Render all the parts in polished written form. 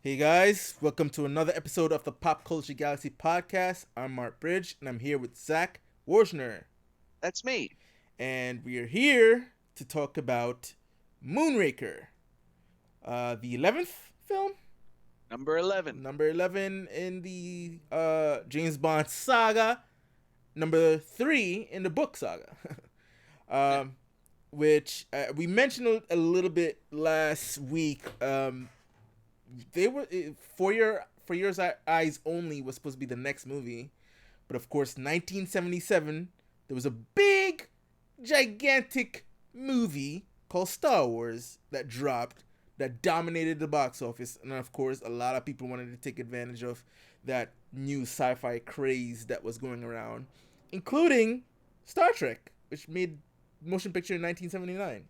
Hey guys, welcome to another episode of the Pop Culture Galaxy podcast. I'm Mark Bridge and I'm here with Zach Worsner. That's me. And we are here to talk about Moonraker, the 11th film, Number 11. number 11 in the James Bond saga, number 3 in the book saga. Yeah. um, which we mentioned a little bit last week. They were for your eyes only was supposed to be the next movie, but of course, 1977 there was a big, gigantic movie called Star Wars that dropped that dominated the box office, and of course, a lot of people wanted to take advantage of that new sci-fi craze that was going around, including Star Trek, which made motion picture in 1979.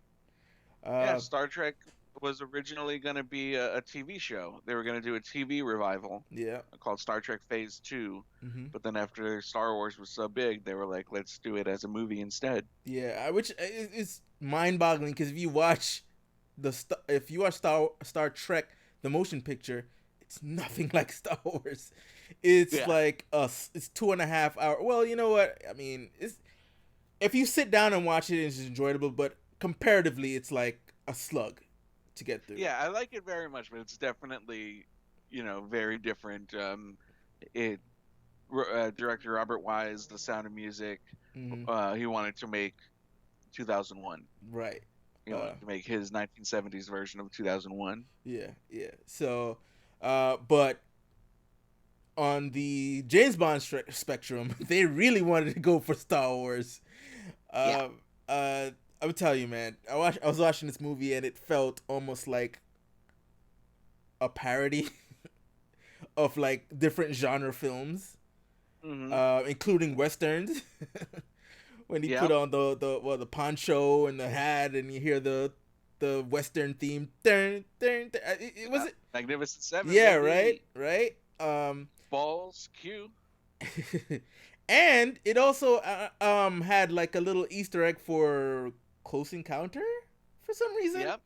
Yeah, Uh, Star Trek was originally going to be a TV show. They were going to do a TV revival yeah. called Star Trek Phase 2. Mm-hmm. But then after Star Wars was so big, they were like, let's do it as a movie instead. Yeah, which is mind-boggling because if you watch Star Trek the motion picture, it's nothing like Star Wars. It's Yeah. like us. It's 2.5 hours. Well, you know what? I mean, it's if you sit down and watch it, it's enjoyable. But comparatively, it's like a slug to get through. Yeah, I like it very much, but it's definitely, very different. It Director Robert Wise, The Sound of Music, Hmm. he wanted to make 2001. Right. He Uh, wanted to make his 1970s version of 2001. yeah. Yeah. So, but on the James Bond spectrum, they really wanted to go for Star Wars. Yeah. Uh, I would tell you, man. I was watching this movie and it felt almost like a parody of like different genre films, Hmm. including westerns. When he put Yep. on the poncho and the hat, and you hear the western theme. Dun, dun, dun. It was Yeah. it. Magnificent Seven, Yeah, right, baby. right. Balls, Q. And it also had like a little Easter egg for Close Encounter for some reason. Yep.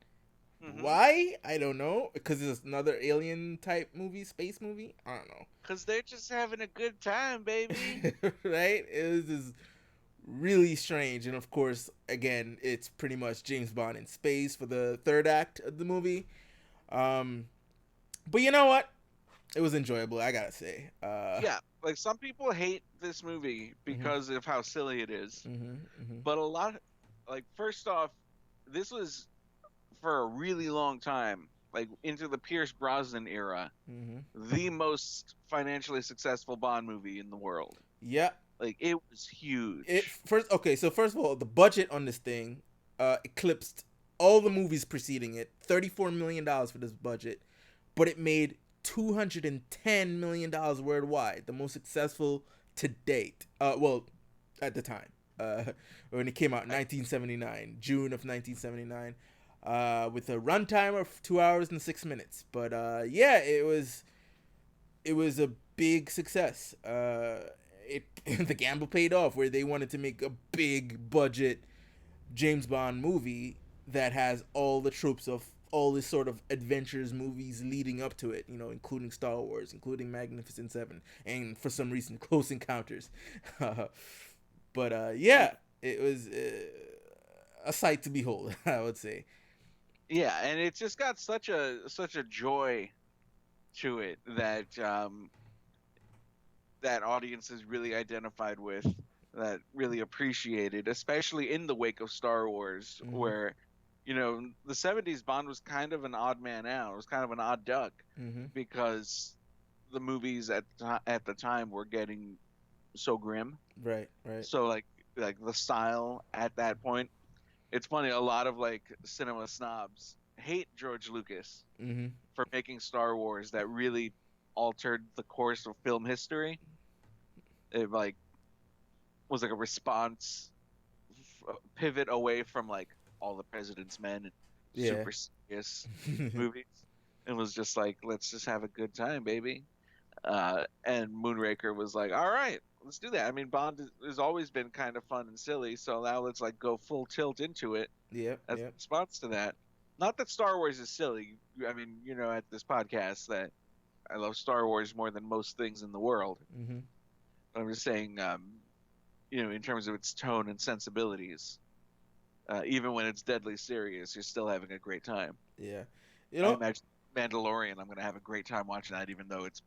Hmm. Why? I don't know. Because it's another alien type movie, space movie. I don't Because they're just having a good time, baby. know. Right? It was just really strange, and of course, again, it's pretty much James Bond in space for the third act of the movie. Um, but you know what? It was enjoyable. I gotta say. Yeah. Like, some people hate this movie Mhm, because of how silly it is. mhm, mhm, But first off, this was for a really long time, like into the Pierce Brosnan era, mhm. the most financially successful Bond movie in the world. Yeah. Like, it was It huge. first. Okay, so first of all, the budget on this thing eclipsed all the movies preceding it. $34 million for this budget, but it made $210 million worldwide, the most successful to date. Well, at the time, when it came out in Right. 1979, June of 1979, with a runtime of 2 hours and 6 minutes. But yeah, it was a big success. It the gamble paid off, where they wanted to make a big budget James Bond movie that has all the tropes of all this sort of adventures movies leading up to it, including Star Wars, including Magnificent Seven, and for some reason, Close Encounters. But yeah, it was a sight to behold, I would say. Yeah, and it's just got such a joy to it that audiences really identified with, that really appreciated, especially in the wake of Star Wars, Mm-hmm. where the 70s Bond was kind of an odd man out. It was kind of an odd duck Mm-hmm. because the movies at the time were getting so grim. Right. Right. So like the style at that point, it's funny, a lot of like cinema snobs hate George Lucas Mm-hmm. for making Star Wars that really altered the course of film history. It like was like a response, pivot away from like All the President's Men and Yeah. super serious movies. It was just like, let's just have a good time, baby. And Moonraker was like, all right, let's do that. I mean, Bond has always been kind of fun and silly, so now let's like go full tilt into it Yep. as a Yep. response to that. Not that Star Wars is silly. I mean, at this podcast that I love Star Wars more than most things in the world. Mm-hmm. I'm just saying, in terms of its tone and sensibilities, even when it's deadly serious, you're still having a great time. Yeah. You I know, imagine Mandalorian, I'm going to have a great time watching that, even though it's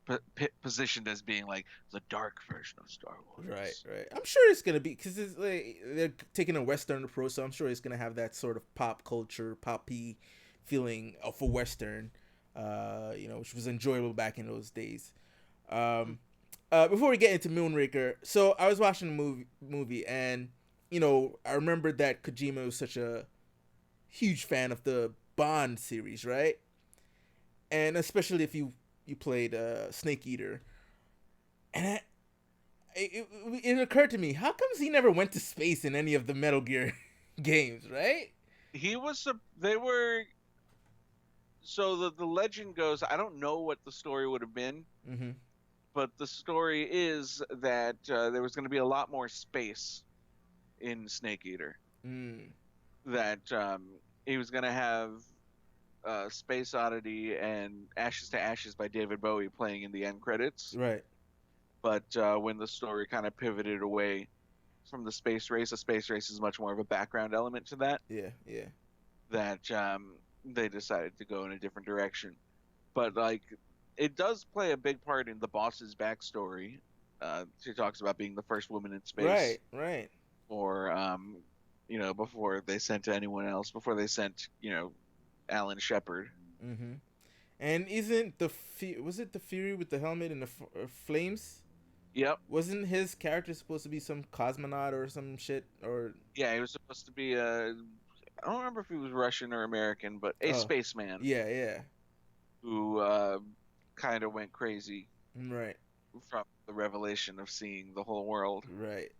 positioned as being like the dark version of Star right, Wars. right. I'm sure it's gonna be because it's like they're taking a Western approach, so I'm sure it's gonna have that sort of pop culture, poppy feeling of a Western. Which was enjoyable back in those days. Um, Before we get into Moonraker, so I was watching the movie, and I remembered that Kojima was such a huge fan of the Bond series, right? And especially if you played Snake Eater, and it occurred to me, how comes he never went to space in any of the Metal Gear games, right? They were, so the legend goes, I don't know what the story would have been, Mm-hmm. but the story is that there was going to be a lot more space in Snake Eater. Mm. That he was going to have Space Oddity and Ashes to Ashes by David Bowie playing in the end credits. Right. But when the story kind of pivoted away from the space race is much more of a background element to that. Yeah. Yeah. That they decided to go in a different direction. But like, it does play a big part in the boss's backstory. She talks about being the first woman in space, Right. Right. or before they sent to anyone else, before they sent Alan Shepard. Mm-hmm. And isn't was it the Fury with the helmet and the flames? Yep. Wasn't his character supposed to be some cosmonaut or some shit? Or Yeah, he was supposed to be a. I don't remember if he was Russian or American, but a oh, spaceman yeah, yeah, who kind of went crazy right, from the revelation of seeing the whole world. right.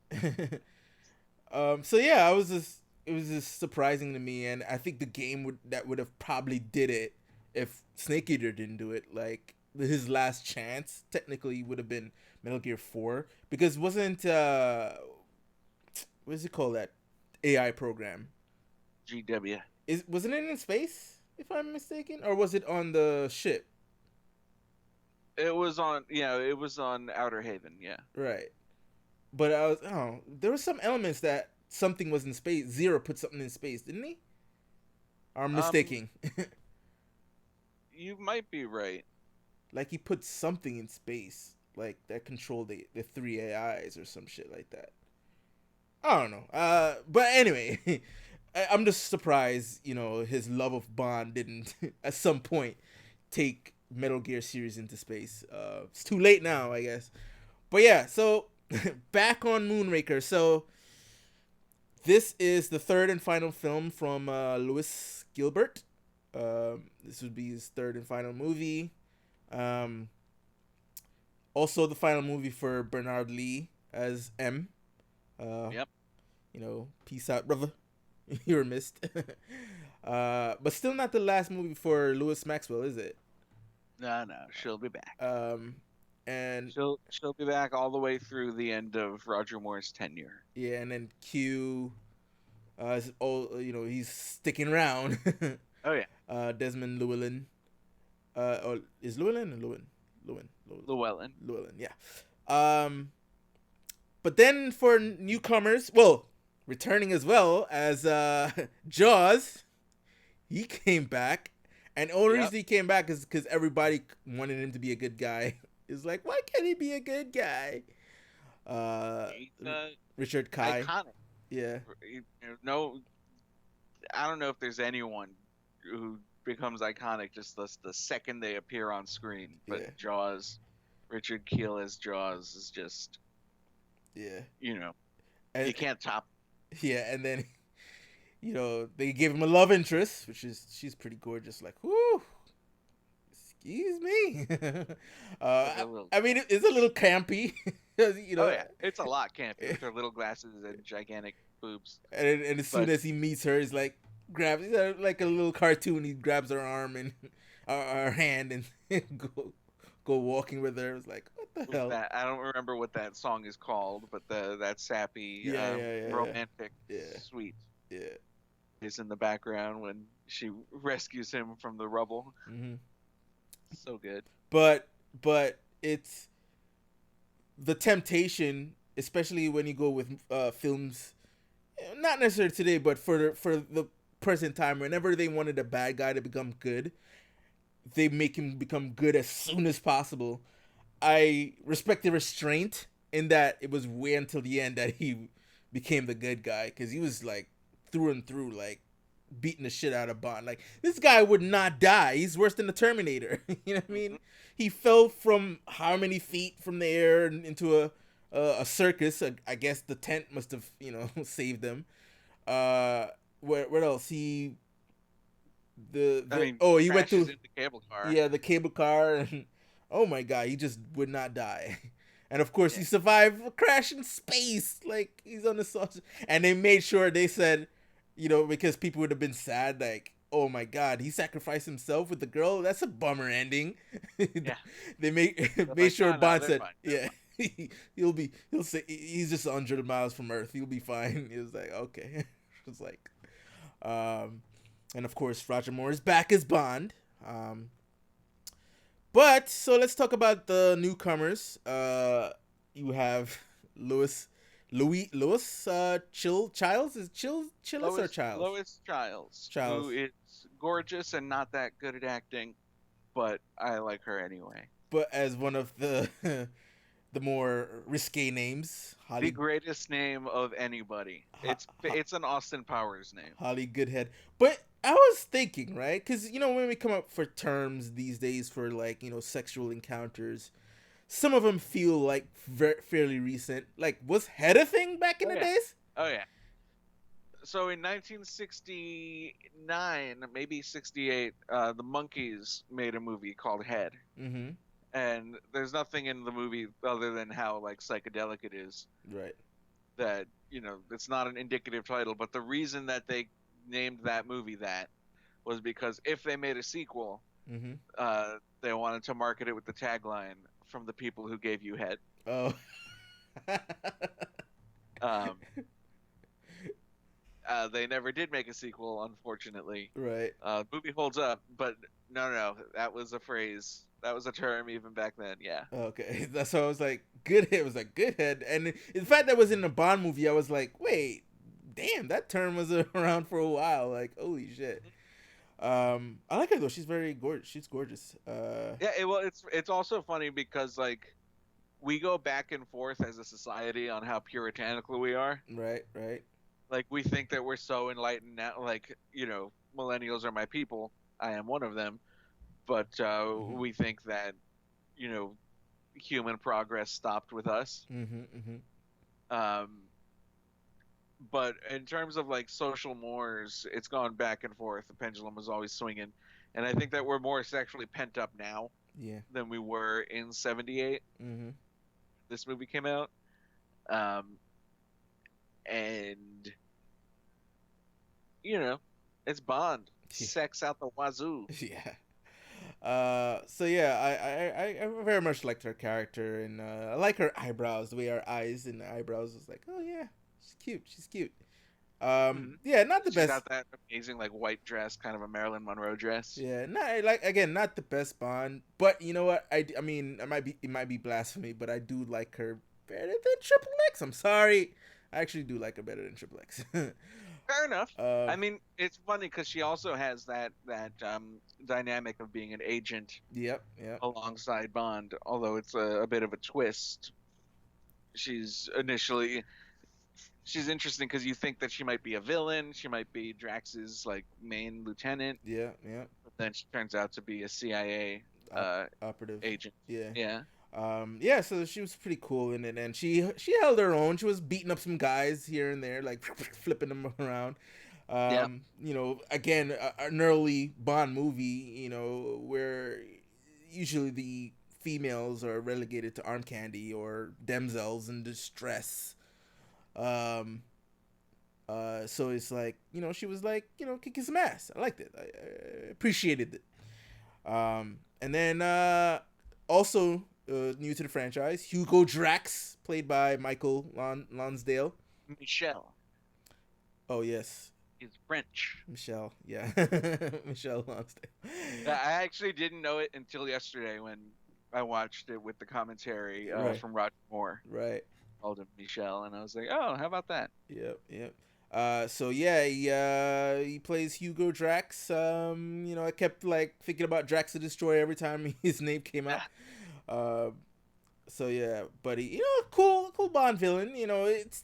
So yeah, I was just it was just surprising to me, and I think the game would have probably did it if Snake Eater didn't do it. Like his last chance technically would have been Metal Gear 4 because wasn't what is it called, that AI program? GW. Wasn't it in space, if I'm mistaken, or was it on the ship? It was on Outer Haven. Yeah. Right. But there were some elements that something was in space. Zero put something in space, didn't he? Or I'm Um, mistaking. you might be right. Like he put something in space, like that controlled the three AIs or some shit like that. I don't know. But anyway, I'm just surprised, his love of Bond didn't at some point take Metal Gear series into space. It's too late now, I guess. But yeah, so back on Moonraker. So this is the third and final film from Louis Gilbert. This would be his third and final movie. Um, Also, the final movie for Bernard Lee as M. Uh, Yep. Peace out, brother. You were missed. But still not the last movie for Louis Maxwell, is it? No, no, she'll be back. Um, and She'll be back all the way through the end of Roger Moore's tenure. yeah, and then Q. He's sticking around. Oh yeah, Desmond Llewellyn. Or is Llewellyn or Lewin? Lewin. Llewellyn. Llewellyn. Yeah. But then for newcomers, well, returning as well as Jaws, he came back, and the only Yep. reason he came back is because everybody wanted him to be a good guy. It's like, why can't he be a good guy? Uh, He's Richard Kai. iconic. Yeah. No, I don't know if there's anyone who becomes iconic just the second they appear on screen. But Yeah. Jaws, Richard Keel as Jaws is just, Yeah. you And can't top. yeah, and then they gave him a love interest, which is she's pretty gorgeous. Like, whoo, excuse me. With her little, I mean, it's a little campy, oh yeah, it's a lot campy with her little glasses and gigantic boobs. and as soon But as he meets her, he's like grabs like a little cartoon. He grabs her arm and her hand and go walking with her. It's like, what the hell? that I don't remember what that song is called, but that sappy, Yeah. romantic, Yeah. sweet Yeah. is in the background when she rescues him from the rubble. Hmm. So good. But but it's the temptation, especially when you go with films, not necessarily today, but for the present time. Whenever they wanted a bad guy to become good, they make him become good as soon as possible. I respect the restraint in that it was way until the end that he became the good guy, because he was like through and through like beating the shit out of Bond. Like, this guy would not die. He's worse than the Terminator. You know what I mean? He fell from how many feet from the air into a circus. I guess the tent must have saved him. Uh, what else? I mean, He went crashes through, into cable car. yeah, the cable car, and oh my god, he just would not die. And of course, Yeah. he survived a crash in space. Like, he's on the saucer. And they made sure they said, because people would have been sad, like, oh my god, he sacrificed himself with the girl. That's a bummer ending. Yeah. They They're made like, sure no, no, Bond they're said, fine. They're yeah, he'll say he's just 100 miles from Earth. He'll be fine. It was like, okay. It was like, um, and of course, Roger Moore is back as Bond. But so let's talk about the newcomers. You have Louis Childs, is Chillis or Childs? Lois Childs, who Childs. is gorgeous and not that good at acting, but I like her anyway. But as one of the the more risque names, The greatest name of anybody. It's an Austin Powers name. Holly Goodhead. But I was thinking, right? Because when we come up for terms these days for, like, sexual encounters, some of them feel like fairly recent. Like, was head a thing back in Oh the yeah. days? Oh yeah. So in 1969, maybe 68, the Monkees made a movie called Head, Mm-hmm. and there's nothing in the movie other than how like psychedelic it is Right. that it's not an indicative title. But the reason that they named that movie that was because if they made a sequel, Mm-hmm. they wanted to market it with the tagline "From the people who gave you head." Oh. Um, they never did make a sequel, unfortunately. Right. Movie holds up, but no, that was a phrase. That was a term even back then. Yeah. Okay. That's why I was like, good head. Was like, good head. And in fact, that was in a Bond movie. I was like, wait, damn, that term was around for a while. Like, holy shit. I like her though. She's very gorgeous. She's gorgeous. Yeah. Well, it's also funny because like we go back and forth as a society on how puritanical we are. Right. Right. Like we think that we're so enlightened now. Like millennials are my people. I am one of them. But Mm-hmm. we think that you know human progress stopped with us. Mm-hmm. Mm-hmm. Um, but in terms of like social mores, it's gone back and forth. The pendulum was always swinging, and I think that we're more sexually pent up now Yeah. than we were in '78. Mm-hmm. This movie came out, um, and you know, it's Bond, sex out the wazoo. Yeah. So yeah, I very much liked her character, and I like her eyebrows, the way her eyes and eyebrows was like, oh yeah, she's cute, she's cute. Mhm. Yeah, not the She's best. got that amazing like white dress, kind of a Marilyn Monroe dress. Yeah, not like, again, not the best Bond, but you know what? I mean, it might be blasphemy, but I do like her better than Triple X. I'm sorry, I actually do like her better than Triple X. Fair enough. uh, I mean, it's funny because she also has that dynamic of being an agent yep, yep, alongside Bond, although it's a bit of a twist. She's initially she's interesting because you think that she might be a villain, she might be Drax's like main lieutenant, yeah, yeah. but then she turns out to be a CIA Operative. agent. Yeah. Yeah, Yeah, so she was pretty cool in it, and she held her own. She was beating up some guys here and there, like flipping them around. yeah, Again, an early Bond movie, where usually the females are relegated to arm candy or damsels in distress. Um, so it's like, she was like, kicking some ass. I liked it. I appreciated it. And then also new to the franchise, Hugo Drax, played by Michael Lonsdale. Michelle Oh yes, is French. Michelle. Yeah, Michelle Lonsdale. I actually didn't know it until yesterday when I watched it with the commentary Right. from Roger Moore, Right. called him Michelle, and I was like, oh, how about that? Yep. Yep. So yeah, he plays Hugo Drax. I kept like thinking about Drax the Destroyer every time his name came up. Uh, so yeah, but he, cool Bond villain. It's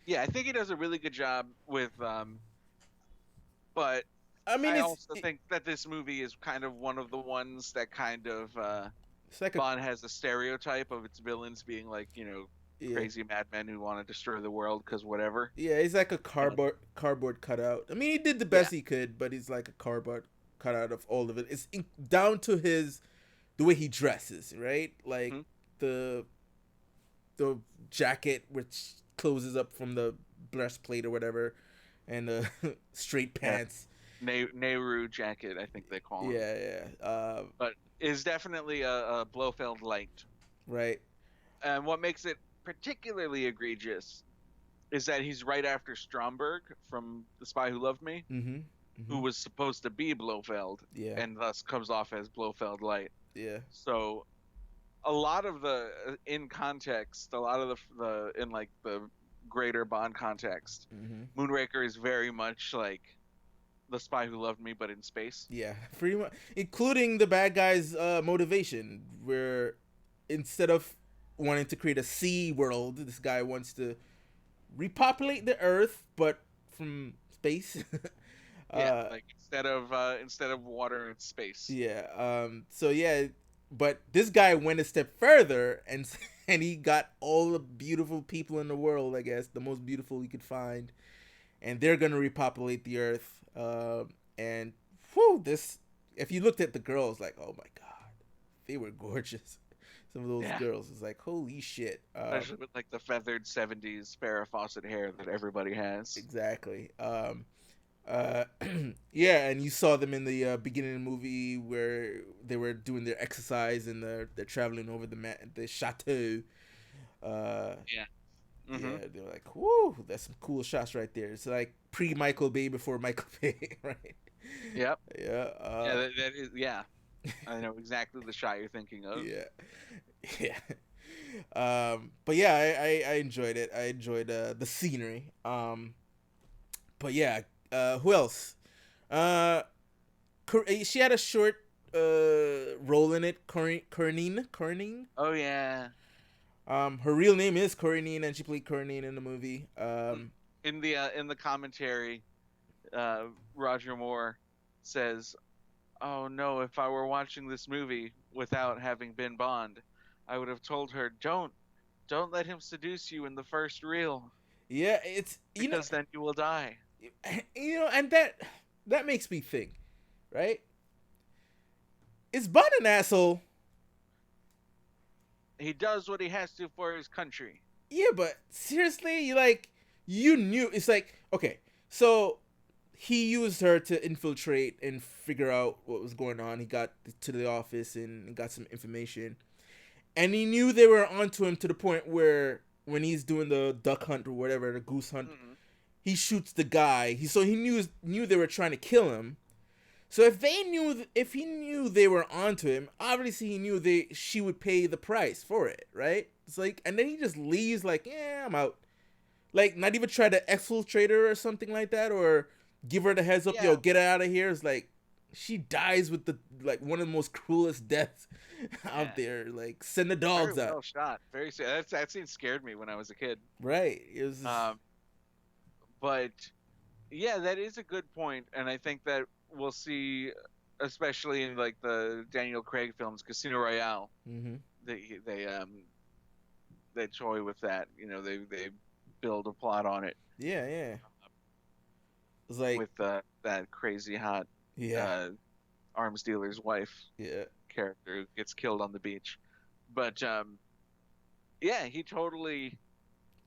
Yeah, I think he does a really good job with, but I mean I it's also think that this movie is kind of one of the ones that kind of it's like a Bond has a stereotype of its villains being like, yeah. crazy madmen who want to destroy the world because whatever. Yeah, he's like a And cardboard cutout. I mean, he did the yeah, best he could, but he's like a cardboard cutout of all of it. Down to the way he dresses, right? Like hmm the the jacket which closes up from the breastplate or whatever, and the straight yeah, pants. Nehru jacket, I think they call him, Yeah, yeah. but is definitely a Blofeld light. Right. And what makes it particularly egregious is that he's right after Stromberg from The Spy Who Loved Me, Mm-hmm. who Mm-hmm. was supposed to be Blofeld, Yeah. and thus comes off as Blofeld light. Yeah. So a lot of the in context, a lot of the in like the greater Bond context, Mm-hmm. Moonraker is very much like The Spy Who Loved Me, but in space. Yeah. Pretty much, including the bad guy's motivation, where instead of wanting to create a sea world, this guy wants to repopulate the Earth, but from space. Yeah, uh, like instead of water and space. yeah. So yeah, but this guy went a step further and and he got all the beautiful people in the world. I guess the most beautiful he could find, and they're gonna repopulate the Earth. And whew, this. If you looked at the girls, like, oh my god, they were gorgeous. Some of those Yeah, girls is like, holy shit. especially with like the feathered '70s Farrah Fawcett hair that everybody has. Exactly. Uh, yeah, and you saw them in the beginning of the movie where they were doing their exercise and they're traveling over the chateau. Uh, Yeah. yeah, hmm they're like, whoo, that's some cool shots right there. It's like pre Michael Bay before Michael Bay, right? Yep. Yeah. Yeah. That is. Yeah. I know exactly the shot you're thinking of. Yeah. Yeah. But yeah, I enjoyed it. I enjoyed the scenery. But yeah, who else? Uh, she had a short role in it. Corinne. Oh yeah. Her real name is Corinne, and she played Corinne in the movie. In the commentary, Roger Moore says, "Oh no, if I were watching this movie without having been Bond, I would have told her, don't let him seduce you in the first reel, Yeah, it's because then you will die." and that makes me think, right? Is Bond an asshole? He does what he has to for his country. Yeah, but seriously, you knew it's like okay, so he used her to infiltrate and figure out what was going on. He got to the office and got some information, and he knew they were onto him to the point where when he's doing the duck hunt or whatever, the goose hunt, Mm-hmm. he shoots the guy. He knew they were trying to kill him. So if he knew they were onto him, obviously he knew she would pay the price for it, right? It's like, and then he just leaves like, yeah, I'm out. Like, not even try to exfiltrate her or something like that, or give her the heads up, yo, Yeah, get out of here. It's like she dies with the like one of the most cruelest deaths yeah. out there. Like, send the Very dogs out, well shot. That scene scared me when I was a kid. right? It was just, Um, but yeah, that is a good point, and I think that we'll see, especially in like the Daniel Craig films, Casino Royale. mm-hmm. They toy with that. They build a plot on it Yeah, yeah. It's like, with that crazy hot yeah, uh, arms dealer's wife yeah. character who gets killed on the beach. But yeah, he totally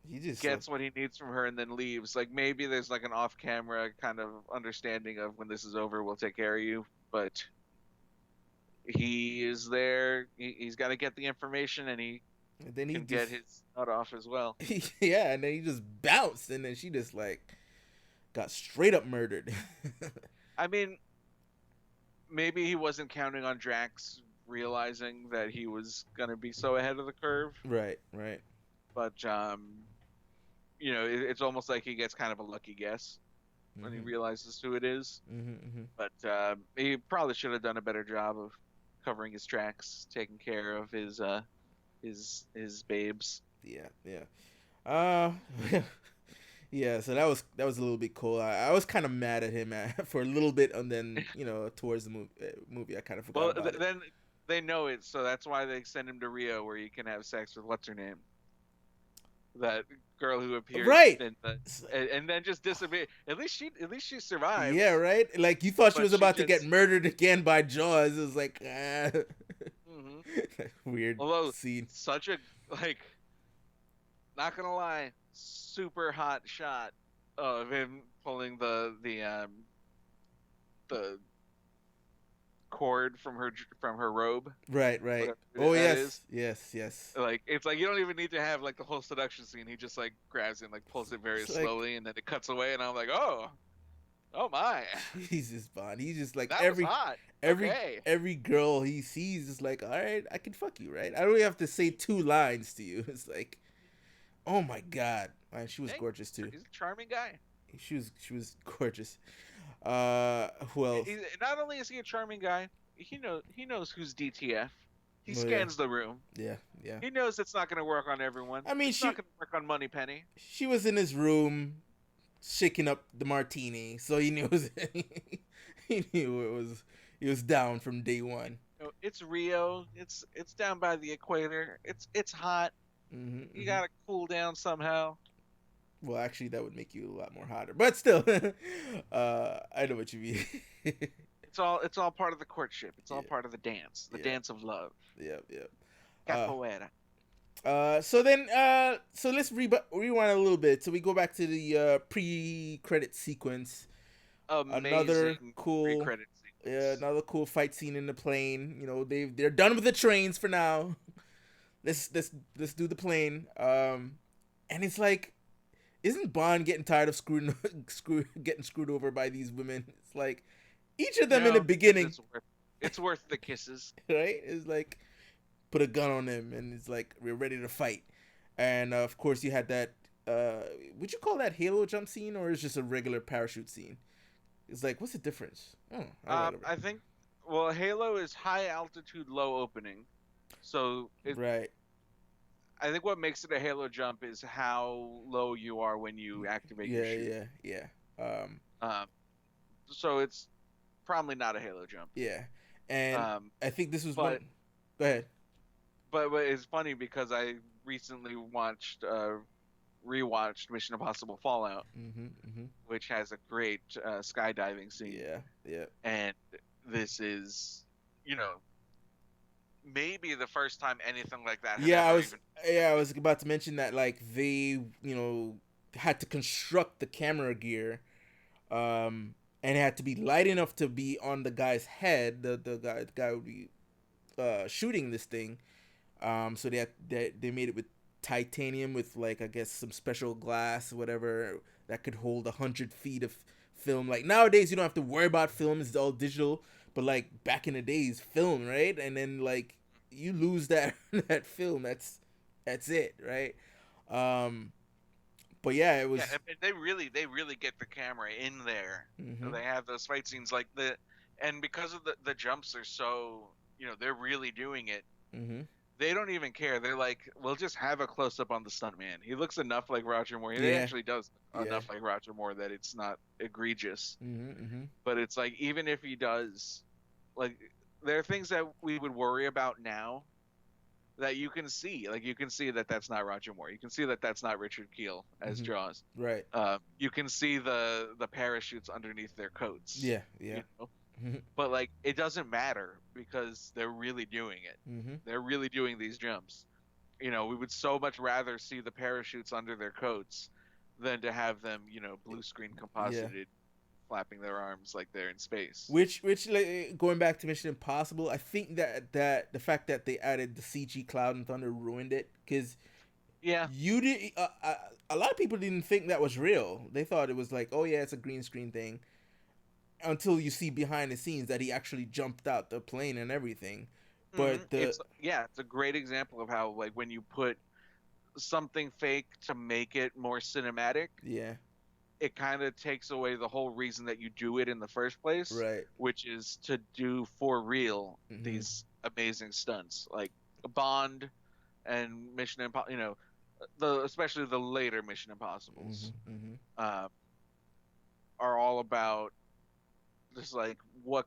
He just gets what he needs from her and then leaves. Like maybe there's like an off-camera kind of understanding of when this is over, we'll take care of you. But he is there. He's got to get the information, and he and then he can get just his nut off as well. yeah, and then he just bounced, and then she just like got straight up murdered. I mean, maybe he wasn't counting on Drax realizing that he was gonna be so ahead of the curve. Right, right. But it's almost like he gets kind of a lucky guess when he Mhm. realizes who it is. Mhm. Mhm. But he probably should have done a better job of covering his tracks, taking care of his babes. Yeah, yeah. Uh, yeah. So that was a little bit cool. I was kind of mad at him for a little bit, and then towards the movie I kind of forgot Well, about it. then they know it, so that's why they send him to Rio, where you can have sex with what's her name, that girl who appears Right. in the, and then just disappear. At least she Yeah, survives, right. Like you thought she but was she about to get just. murdered again by Jaws. It was like hmm weird Although scene. such a like, not gonna lie, super hot shot of him pulling the cord from her robe, Right, right. whatever Oh that is. yes, yes, yes. Like it's like you don't even need to have like the whole seduction scene. He just like grabs it and like pulls it very It's like slowly, and then it cuts away, and I'm like, oh my, Jesus, Bond. He's just like that was every hot. every Okay, every girl he sees is like, all right, I can fuck you, right? I don't even have to say two lines to you. It's like, oh my god, man, she was hey, gorgeous too. he's a charming guy. She was gorgeous. Well, Not only is he a charming guy, he knows who's DTF. He well, yeah, scans the room. yeah, yeah. He knows it's not going to work on everyone. I mean, It's not going to work on Moneypenny. she was in his room shaking up the martini, so he knew he knew he was down from day one. It's Rio. It's down by the equator. It's hot. Hmm. You Hmm. got to cool down somehow. Well, actually, that would make you a lot more hotter, but still, I know what you mean. It's all part of the courtship. It's all Yeah, part of the yeah, dance of love. yeah, yeah. Uh, Capoeira. so let's rewind a little bit. So we go back to the pre-credit sequence. Another Amazing cool, pre-credit sequence. another cool fight scene in the plane. They're done with the trains for now. Let's do the plane. And it's like, isn't Bond getting tired of getting screwed over by these women? It's like each of them in the No, because beginning, it's worth the kisses. right? It's like put a gun on them, and it's like we're ready to fight. And of course, you had that. Would you call that Halo jump scene, or is just a regular parachute scene? It's like, what's the difference? Oh, whatever. I think. Well, Halo is high altitude, low opening, so Right. I think what makes it a Halo jump is how low you are when you activate your Yeah, chute. yeah, yeah. Um, so it's probably not a Halo jump. Yeah. And Um, I think this was but one. Go ahead. but it's funny because I recently rewatched Mission Impossible Fallout, Mhm. Mhm. which has a great skydiving scene, Yeah. Yeah. and this is, you know, maybe the first time anything like that had Yeah, I ever was. even. Yeah, I was about to mention that. Like they, had to construct the camera gear, and it had to be light enough to be on the guy's head. The guy would be shooting this thing. So they made it with titanium with, like, I guess some special glass, whatever, that could hold 100 feet of film. Like nowadays, you don't have to worry about film; it's all digital. But like back in the days, film, right? And then like you lose that that film. That's it, right? Um, but yeah, it Yeah, was. they really get the camera in there. Hmm. They have those fight scenes and because of the jumps are so, they're really doing it. Hmm. They don't even care. They're like, we'll just have a close up on the stuntman. He looks enough like Roger Moore. He Yeah, actually does yeah. enough like Roger Moore that it's not egregious. Hmm. Hmm. But it's like, even if he does, like, there are things that we would worry about now that you can see. Like, you can see that that's not Roger Moore. You can see that that's not Richard Kiel as Hmm. Jaws. Right. You can see the parachutes underneath their coats. Yeah. Yeah. You know, Hmm. but like, it doesn't matter because they're really doing it. Hmm. They're really doing these jumps. We would so much rather see the parachutes under their coats than to have them, blue screen Yeah. composited, flapping their arms like they're in space. Which like, going back to Mission Impossible, I think that the fact that they added the CG Cloud and Thunder ruined it, because Yeah, you did a lot of people didn't think that was real. They thought it was like, oh yeah, it's a green screen thing, until you see behind the scenes that he actually jumped out the plane and everything. But the It's a great example of how like when you put something fake to make it more cinematic, yeah, it kind of takes away the whole reason that you do it in the first place, right. which is to do for real Mhm. these amazing stunts like Bond and Mission Impossible. The especially the later Mission Impossibles Mhm. Mhm. uh, are all about just what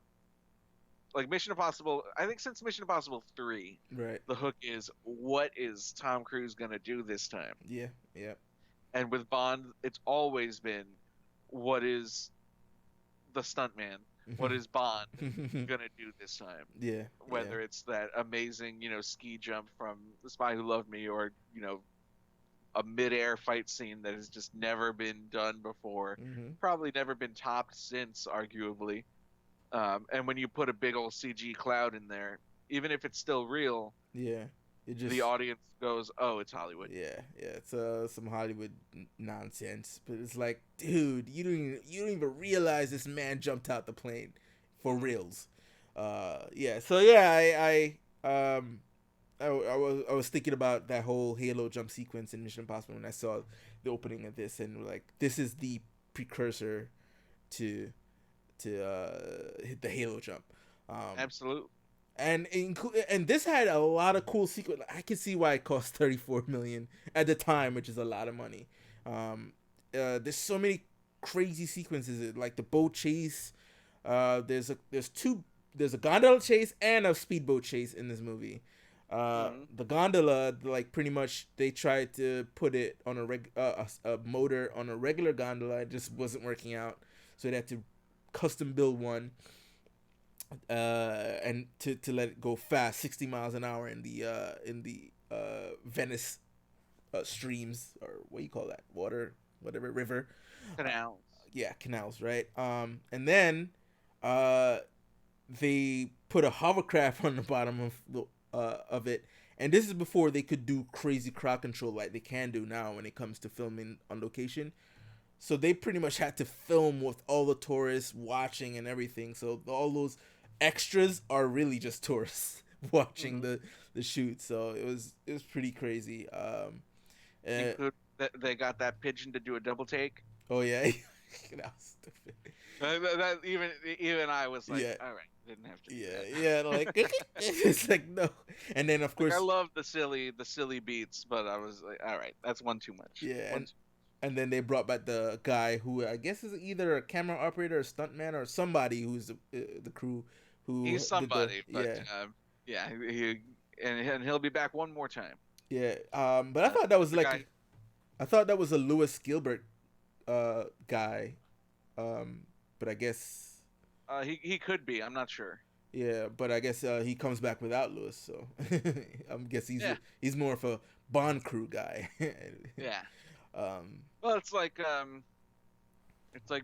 like Mission Impossible. I think since Mission Impossible 3, Right. the hook is what is Tom Cruise gonna do this time, Yeah. Yeah. and with Bond, it's always been what is the stuntman, what is Bond gonna do this time? yeah. Yeah. Whether it's that amazing, ski jump from The Spy Who Loved Me, or a mid-air fight scene that has just never been done before, Mhm. probably never been topped since, arguably. And when you put a big old CG cloud in there, even if it's still real, Yeah. It the just audience goes, "Oh, it's Hollywood." yeah, yeah, it's some Hollywood nonsense, but it's like, dude, you don't even realize this man jumped out the plane for Mm-hmm. reals. Yeah, so yeah, I was thinking about that whole Halo jump sequence in Mission Impossible when I saw the opening of this, and like this is the precursor to hit the Halo jump. Um, Absolutely. and this had a lot of cool sequences. I can see why it cost 34 million at the time, which is a lot of money. There's so many crazy sequences, like the boat chase. There's a gondola chase and a speedboat chase in this movie. Mm-hmm. The gondola, like pretty much, they tried to put it on a motor on a regular gondola. It just wasn't working out, so they had to custom build one, and to let it go fast, 60 miles an hour in the Venice streams, or what do you call that, water, whatever, river, uh, Canals. yeah, canals, right? And then uh, they put a hovercraft on the bottom of it, and this is before they could do crazy crowd control like they can do now when it comes to filming on location. So they pretty much had to film with all the tourists watching and everything. So all those extras are really just tourists watching Mm-hmm. the shoot. So it was pretty crazy. Uh, Include that they got that pigeon to do a double take. oh yeah, that was stupid. Even I was like, Yeah, all right, didn't have to do yeah, that. yeah. Like it's like no, and then of Like I course, love the silly beats, but I was like, all right, that's one too much. yeah, One too. and then they brought back the guy who I guess is either a camera operator or stuntman or somebody who's the crew who He's did the somebody, but yeah. yeah, and he'll be back one more time. Yeah, but I thought that was The guy, like I thought that was a Lewis Gilbert guy, but I guess he could be. I'm not sure. yeah, but I guess he comes back without Lewis, so I guess Yeah, he's more of a Bond crew guy. yeah. um, Well, it's like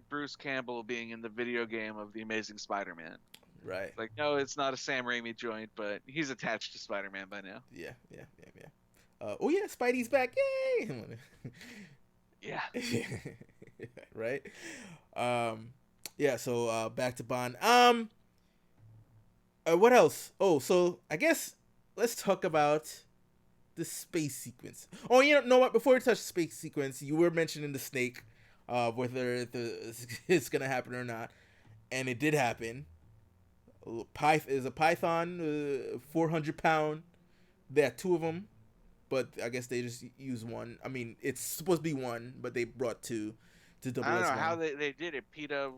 Bruce Campbell being in the video game of the Amazing Spider-Man. right? Like, no, it's not a Sam Raimi joint, but he's attached to Spider-Man by now. Yeah, yeah, yeah, yeah. Oh yeah, Spidey's back! Yay! Yeah. right? Um, yeah. So back to Bond. What else? Oh, so I guess let's talk about the space sequence. Oh, you know what? Before we touch the space sequence, you were mentioning the snake, whether it's gonna happen or not, and it did happen. Is a python, 400 pound. There are two of them, but I guess they just use one. I mean, it's supposed to be one, but they brought two to I double don't as know how one. they did it. PETA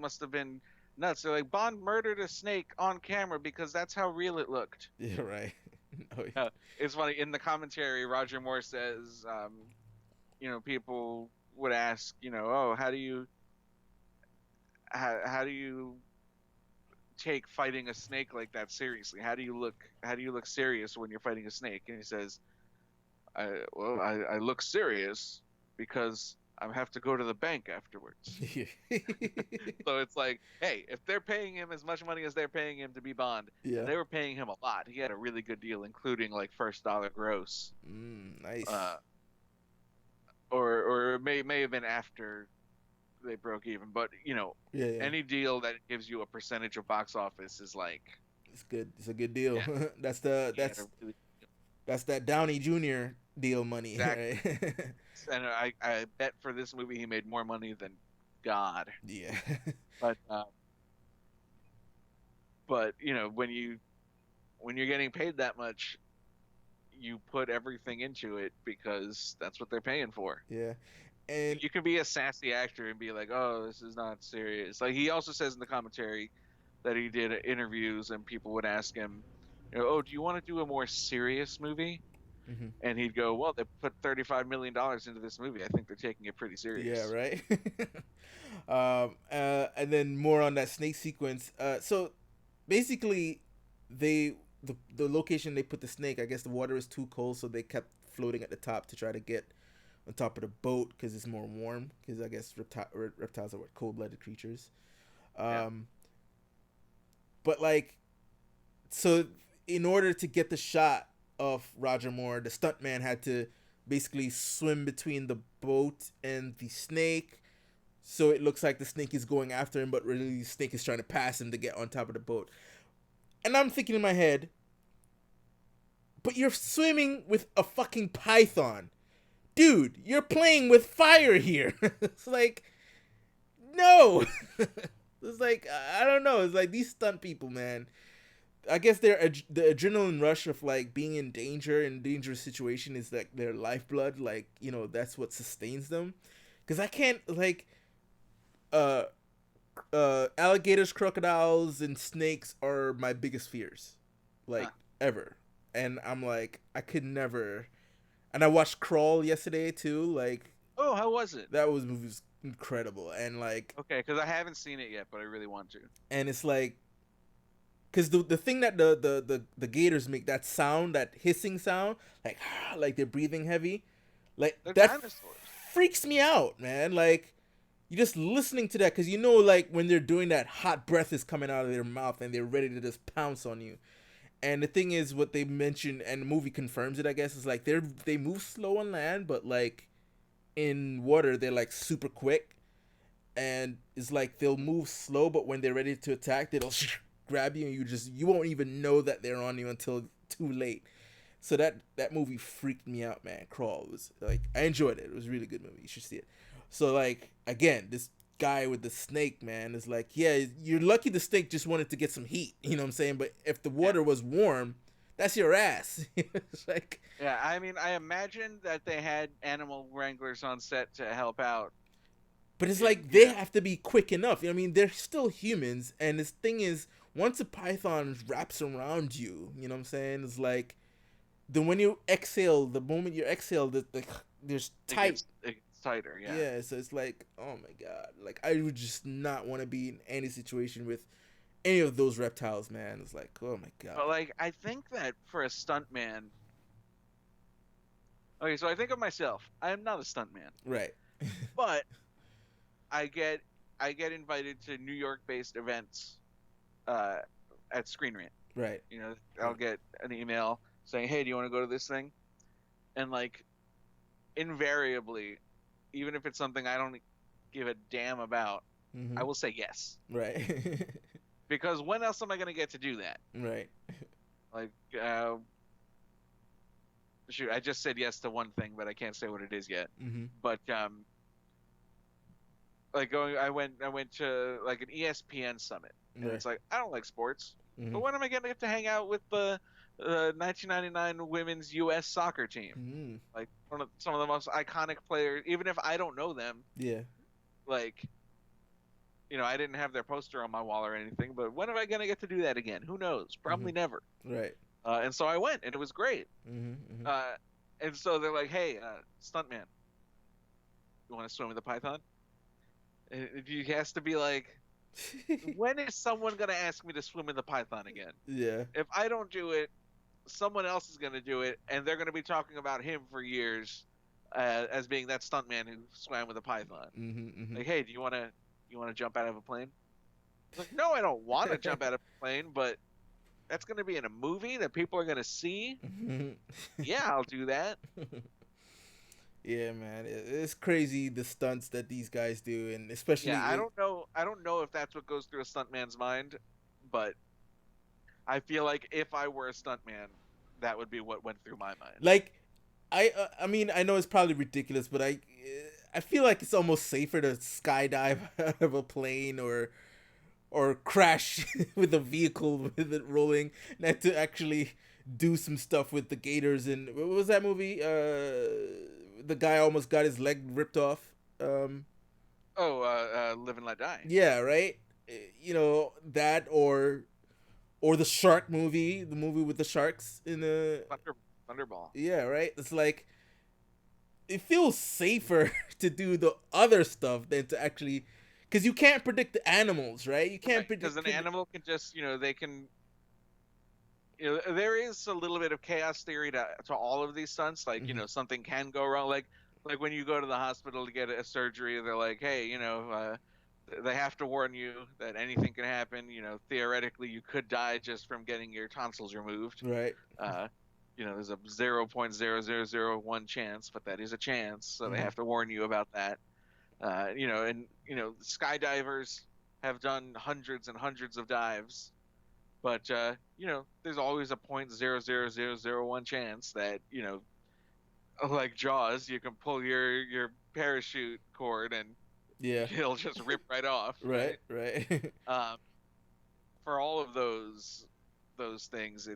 must have been nuts. They're like, Bond murdered a snake on camera because that's how real it looked. Yeah, right. Oh, It's funny in the commentary. Roger Moore says, people would ask, oh, how do you take fighting a snake like that seriously? How do you look serious when you're fighting a snake? And he says, I look serious because I have to go to the bank afterwards. yeah. So it's like, hey, if they're paying him as much money as they're paying him to be Bond, and yeah. they were paying him a lot, he had a really good deal, including like first dollar gross, Nice. uh, or it may have been after they broke even. But Yeah, yeah, any deal that gives you a percentage of box office is like It's good. It's a good deal. Yeah, that's he had a really that's that Downey Jr. deal money, exactly. right? And I bet for this movie he made more money than God. Yeah. But but when you're getting paid that much, you put everything into it because that's what they're paying for. Yeah. And You can be a sassy actor and be like, "Oh, this is not serious." Like he also says in the commentary that he did interviews and people would ask him, "Oh, do you want to do a more serious movie?" mhm. And he'd go, "Well, they put $35 million into this movie. I think they're taking it pretty Yeah, serious." right. And then more on that snake sequence. So basically, the location they put the snake. I guess the water is too cold, so they kept floating at the top to try to get on top of the boat because it's more warm. Because I guess reptiles are what cold blooded creatures. Yeah. Um, but like, so in order to get the shot of Roger Moore, the stuntman had to basically swim between the boat and the snake, so it looks like the snake is going after him, but really the snake is trying to pass him to get on top of the boat. And I'm thinking in my head, but you're swimming with a fucking python. Dude, you're playing with fire here. It's like, no. It's like, I don't know. It's like these stunt people, man. I guess the adrenaline rush of like being in danger in dangerous situation is like their lifeblood. Like, that's what sustains them. Because I can't like uh alligators, crocodiles, and snakes are my biggest fears, Huh. like ever. And I'm like, I could never. And I watched Crawl yesterday too. Like Oh, how was it? that movie was incredible, and like, Okay, because I haven't seen it yet, but I really want to. and it's like, because the thing that the gators make, that sound, that hissing sound, like like they're breathing heavy, like They're that dinosaurs. freaks me out, man. Like you're just listening to that because like when they're doing that, hot breath is coming out of their mouth and they're ready to just pounce on you. And the thing is, what they mentioned, and the movie confirms it, I guess, is like they move slow on land, but like in water they're like super quick, and it's like they'll move slow, but when they're ready to attack, they'll grab you, and you won't even know that they're on you until too late. So that movie freaked me out, man. Crawl was like, I enjoyed it. It was a really good movie. You should see it. So like, again, this guy with the snake, man, is like, yeah, you're lucky the snake just wanted to get some heat. You know what I'm saying? But if the Yeah. water was warm, that's your ass. It's like, Yeah, I mean, I imagine that they had animal wranglers on set to help out. but it's In like they have to be quick enough. I mean, they're still humans, and this thing is, once a python wraps around you, you know what I'm saying? It's like, then when you exhale, the moment you exhale, there's tight. it gets tighter. Yeah. Yeah, so it's like, oh my god, like I would just not want to be in any situation with any of those reptiles, man. It's like, oh my god. But like, I think that for a stuntman, okay, so I think of myself. I am not a stuntman, Right. but I get I get invited to New York-based events uh, at Screen Rant. Right. I'll get an email saying, "Hey, do you want to go to this thing?" And like, invariably, even if it's something I don't give a damn about, I Mm-hmm. will say yes. Right. Because when else am I going to get to do that? Right. Like, shoot, I just said yes to one thing, but I can't say what it is yet. Mm-hmm. But like I went to like an ESPN summit, and Right. it's like I don't like sports, Mm-hmm. but when am I going to get to hang out with the 1999 women's U.S. soccer team? Mm-hmm. Like some of the most iconic players, even if I don't know them. Yeah. Like, I didn't have their poster on my wall or anything, but when am I going to get to do that again? Who knows? Mm-hmm. Probably never. Right. And so I went, and it was great. Mm-hmm. And so they're like, "Hey, stuntman, you want to swim with a python?" And he has to be like, Mm-hmm. when is someone going to ask me to swim with a python again? Yeah. If I don't do it, someone else is going to do it, and they're going to be talking about him for years as being that stuntman who swam with a python. Mm-hmm. Mm-hmm. Like, hey, do you want to jump out of a plane? Like, no, I don't want to jump out of a plane, but that's going to be in a movie that people are going to see. Yeah, I'll do that. Yeah, man, it's crazy the stunts that these guys do, and especially Yeah, I don't know if that's what goes through a stuntman's mind, but I feel like if I were a stuntman, that would be what went through my mind. Like, I mean, I know it's probably ridiculous, but I feel like it's almost safer to skydive out of a plane or crash with a vehicle with it rolling than to actually do some stuff with the gators. And what was that movie? The guy almost got his leg ripped off. Oh, Live and Let Die. Yeah, right. You know that, or the shark movie, the movie with the sharks in the. Thunder, Thunderball. Yeah, right. It's like it feels safer to do the other stuff than to actually, because you can't predict the animals, right? You can't Right, because an predict. animal can just, they can, there is a little bit of chaos theory to all of these stunts. Like, Mm-hmm. something can go wrong. Like when you go to the hospital to get a surgery, they're like, hey, they have to warn you that anything can happen. Theoretically, you could die just from getting your tonsils removed. Right. Uh, there's a 0.0001 chance, but that is a chance, so they Mm-hmm. have to warn you about that. And skydivers have done hundreds and hundreds of dives, but there's always a 0.00001 chance that like Jaws, you can pull your parachute cord and Yeah. it'll just rip right off, Right. right? Right. Um, for all of those things,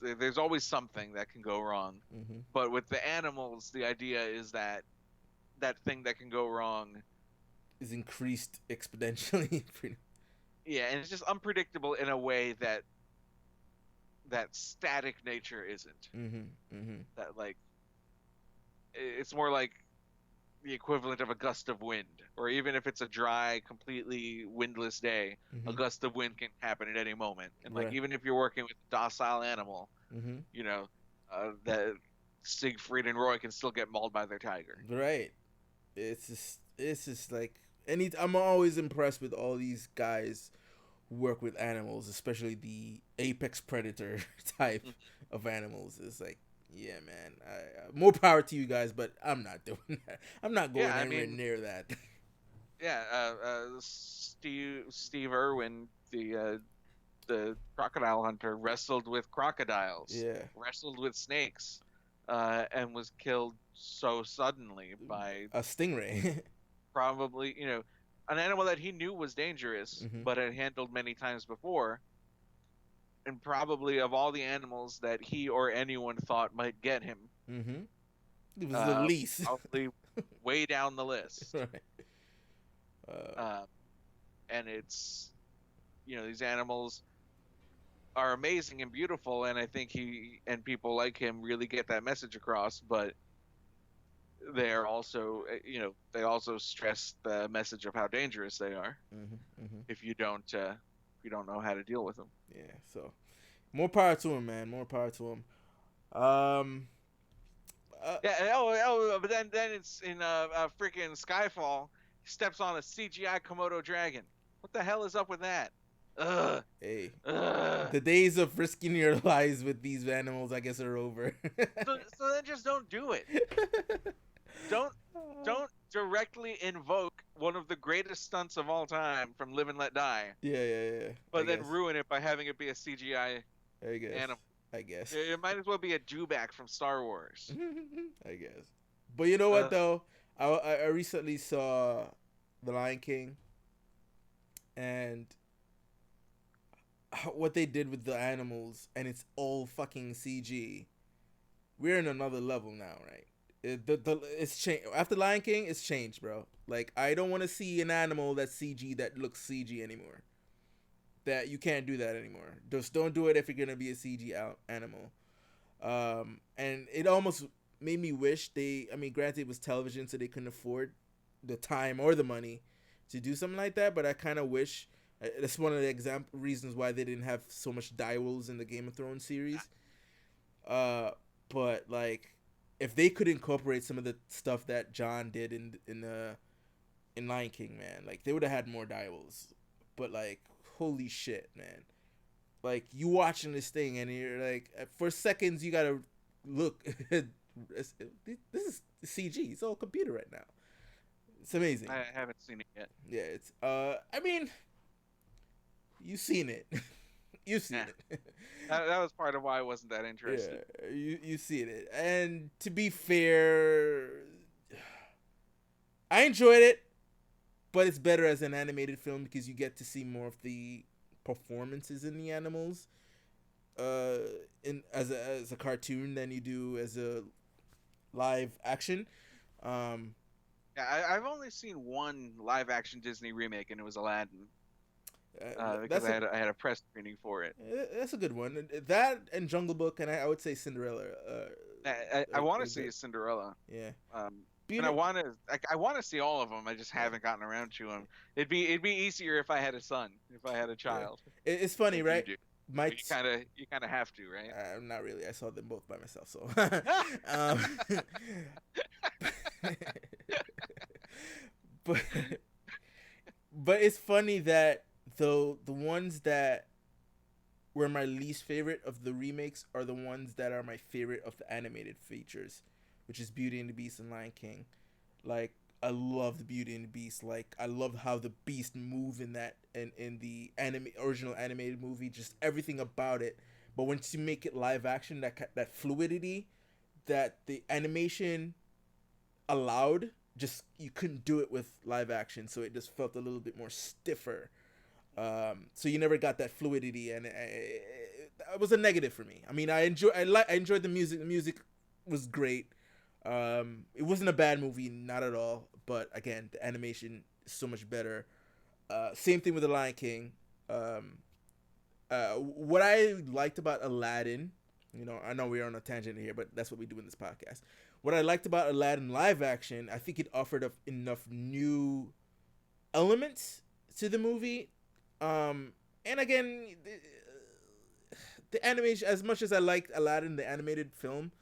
there's always something that can go wrong. Mm-hmm. But with the animals, the idea is that that thing that can go wrong, Is increased exponentially. yeah, and it's just unpredictable in a way that static nature isn't. Mm-hmm. Mm-hmm. That like it's more like the equivalent of a gust of wind, or even if it's a dry, completely windless day, a Mm-hmm. gust of wind can happen at any moment. And like Right. even if you're working with a docile animal, Mm-hmm. that Siegfried and Roy can still get mauled by their tiger. Right. It's just like any. I'm always impressed with all these guys who work with animals, especially the apex predator type of animals. It's like, yeah, man. More power to you guys, but I'm not doing that. I'm not Yeah, going I anywhere mean, near that. yeah, Steve Irwin, the crocodile hunter, wrestled with crocodiles, Yeah. wrestled with snakes, and was killed so suddenly by A stingray. probably, an animal that he knew was dangerous, Mm-hmm. but had handled many times before, and probably of all the animals that he or anyone thought might get him, Mm-hmm. It was the least. probably way down the list. Right. Uh, Uh, and it's, these animals are amazing and beautiful, and I think he and people like him really get that message across, but they're also, they also stress the message of how dangerous they are mm-hmm. Mm-hmm. if you don't know how to deal with them. Yeah. So more power to him, man. More power to him. Um. Yeah. But then it's in freaking Skyfall. He steps on a CGI Komodo dragon. What the hell is up with that? Ugh. Hey, Ugh. the days of risking your lives with these animals, I guess, are over. So then just don't do it. Don't directly invoke one of the greatest stunts of all time from Live and Let Die, Yeah, yeah, yeah. I but then guess. ruin it by having it be a CGI I guess. animal. I guess. It might as well be a Dewback from Star Wars. I guess. But you know what Uh, though? I recently saw The Lion King, and what they did with the animals, and it's all fucking CG. We're in another level now, right? It's changed after Lion King. It's changed, bro. Like I don't want to see an animal that's CG that looks CG anymore. That you can't do that anymore. Just don't do it if you're gonna be a CG animal. And it almost made me wish they. I mean, granted, it was television, so they couldn't afford the time or the money to do something like that. But I kind of wish. That's one of the reasons why they didn't have so much direwolves in the Game of Thrones series. Uh, but like, if they could incorporate some of the stuff that John did in Lion King, man, like they would have had more direwolves. But like, holy shit, man! Like you watching this thing and you're like, for seconds you gotta look. This is CG. It's all computer right now. It's amazing. I haven't seen it yet. Yeah, it's I mean, you've seen it. You've seen Yeah, it. that was part of why I wasn't that Yeah, interested. you've seen it. And to be fair, I enjoyed it, but it's better as an animated film because you get to see more of the performances in the animals uh in as a cartoon than you do as a live action. um Yeah, I've only seen one live action Disney remake, and it was Aladdin, because that's a I had a press screening for it. that's a good one. That and Jungle Book, and I would say Cinderella I want to are see good. a Cinderella. Yeah. And I Beauty. want to I want to see all of them. I just Yeah. haven't gotten around to them. It'd be easier if I had a son, if I had a Yeah. child, It's funny, like you right? do. My But t- you kind of have to, right? not really. I saw them both by myself, so um but but it's funny that the ones that were my least favorite of the remakes are the ones that are my favorite of the animated features, which is Beauty and the Beast and Lion King. Like, I love the Beauty and the Beast. Like, I love how the Beast move in that in the original animated movie. Just everything about it. But once you make it live action, that fluidity that the animation allowed, just you couldn't do it with live action. So it just felt a little bit more stiffer. So you never got that fluidity, and it was a negative for me. I mean, I enjoyed the music. The music was great. It wasn't a bad movie, not at all. But again, the animation is so much better. Same thing with the Lion King. Um, what I liked about Aladdin, I know we're on a tangent here, but that's what we do in this podcast. What I liked about Aladdin live action, I think it offered enough new elements to the movie. And again, the animation, as much as I liked Aladdin, the animated film,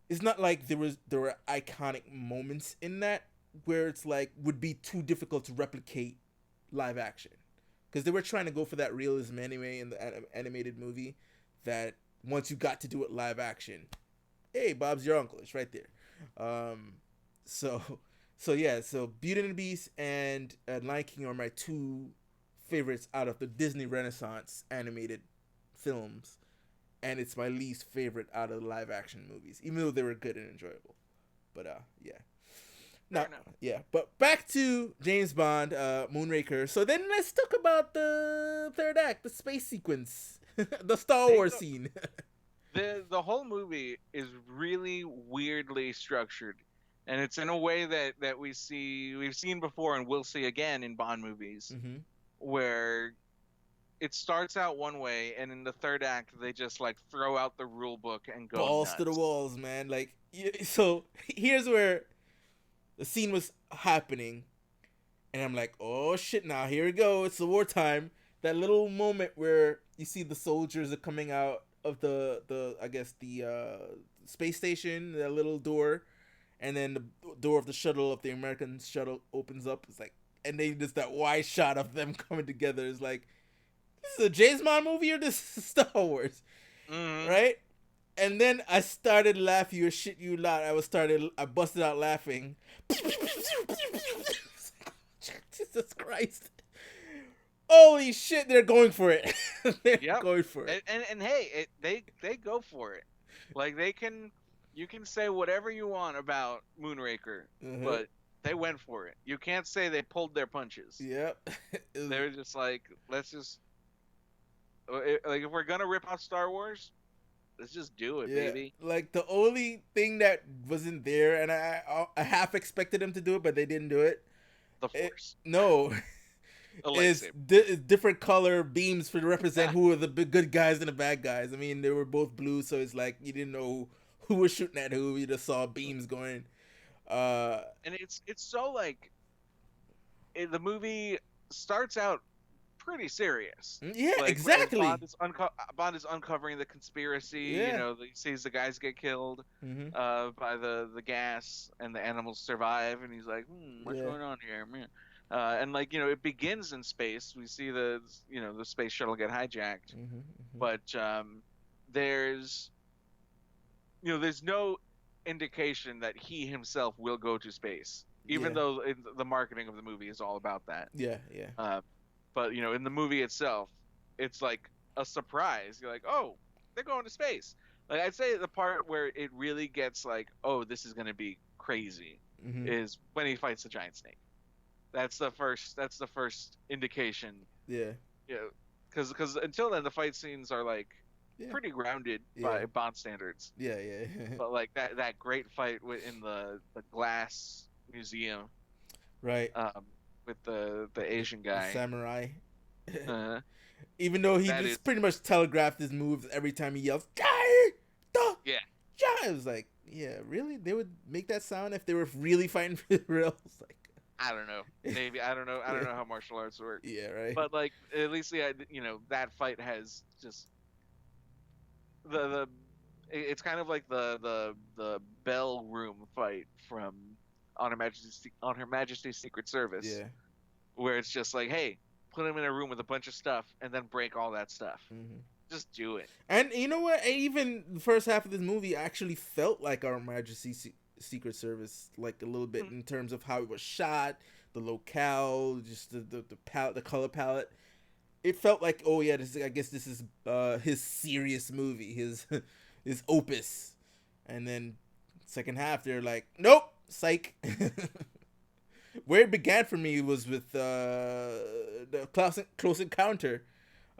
it's not like there were iconic moments in that where it's like would be too difficult to replicate live action, because they were trying to go for that realism anyway in the animated movie. That once you got to do it live action, hey, Bob's your uncle. It's right there. Um, so yeah, so Beauty and the Beast and Lion King are my two favorites out of the Disney Renaissance animated films, and it's my least favorite out of the live action movies, even though they were good and enjoyable. But yeah. Fair Now, enough. yeah, but back to James Bond, Moonraker. So then let's talk about the third act, the space sequence, the Star They Wars go, scene. the whole movie is really weirdly structured, and it's in a way that we've seen before and will see again in Bond movies, Mm-hmm. where it starts out one way, and in the third act they just like throw out the rule book and go Balls to the nuts. walls, man. Like, so here's where the scene was happening, and I'm like, oh shit, now here we go. It's the wartime. That little moment where you see the soldiers are coming out of the I guess the space station, that little door, and then the door of the shuttle of the American shuttle opens up. It's like, and they just that wide shot of them coming together is like, this is a James Bond movie or this is Star Wars, Hmm. right? And then I started laughing. You shit you not. I busted out laughing. Jesus Christ! Holy shit! They're going for it. They're Yep. going for it. And hey, they go for it. Like they can, you can say whatever you want about Moonraker, Uh-huh. but they went for it. You can't say they pulled their punches. Yep. They're just like, let's just like if we're gonna rip off Star Wars, let's just do it, Yeah. baby. Like the only thing that wasn't there, and I half expected them to do it, but they didn't do it. The It Force, no, a is lightsaber. different color beams for to represent who are the good guys and the bad guys. I mean, they were both blue, so it's like you didn't know who was shooting at who. You just saw beams going. Uh, And it's so like the movie starts out pretty serious. yeah, Like as exactly. Bond is uncovering the conspiracy. You Yeah. know, he sees the guys get killed Mm-hmm. by the gas, and the animals survive, and he's like, what's Yeah. going on here? Man? And like it begins in space. We see the space shuttle get hijacked, Mm-hmm. Mm-hmm. but there's there's no indication that he himself will go to space, even Yeah. though the marketing of the movie is all about that. Yeah. Yeah. Uh, but in the movie itself, it's like a surprise. You're like, oh, they're going to space. Like I'd say the part where it really gets like, oh, this is gonna be crazy, Mm-hmm. is when he fights the giant snake. That's the first. That's the first indication. Yeah. You know, because until then the fight scenes are like Yeah. pretty grounded Yeah. by Bond standards. Yeah. Yeah. But like that great fight in the glass museum, Right. um, with the Asian The guy. samurai. Uh, Even though he that just is, pretty much telegraphed his moves every time he yells, "Jai! Da! yeah. Jai!" It was like, yeah, really? They would make that sound if they were really fighting for real? It's like, I don't know. Maybe I don't know. I don't yeah, know how martial arts work. yeah, right. But like at least that fight has just the it's kind of like the bell room fight from on Her Majesty's Secret Service, Yeah. where it's just like, hey, put him in a room with a bunch of stuff and then break all that stuff. Hmm. Just do it. And you know what? Even the first half of this movie actually felt like Our Majesty's Secret Service, like a little bit in terms of how it was shot, the locale, just the palette, the color palette. It felt like, oh yeah, I guess this is his serious movie, his his opus. And then second half, they're like, nope, psych. Where it began for me was with the close encounter.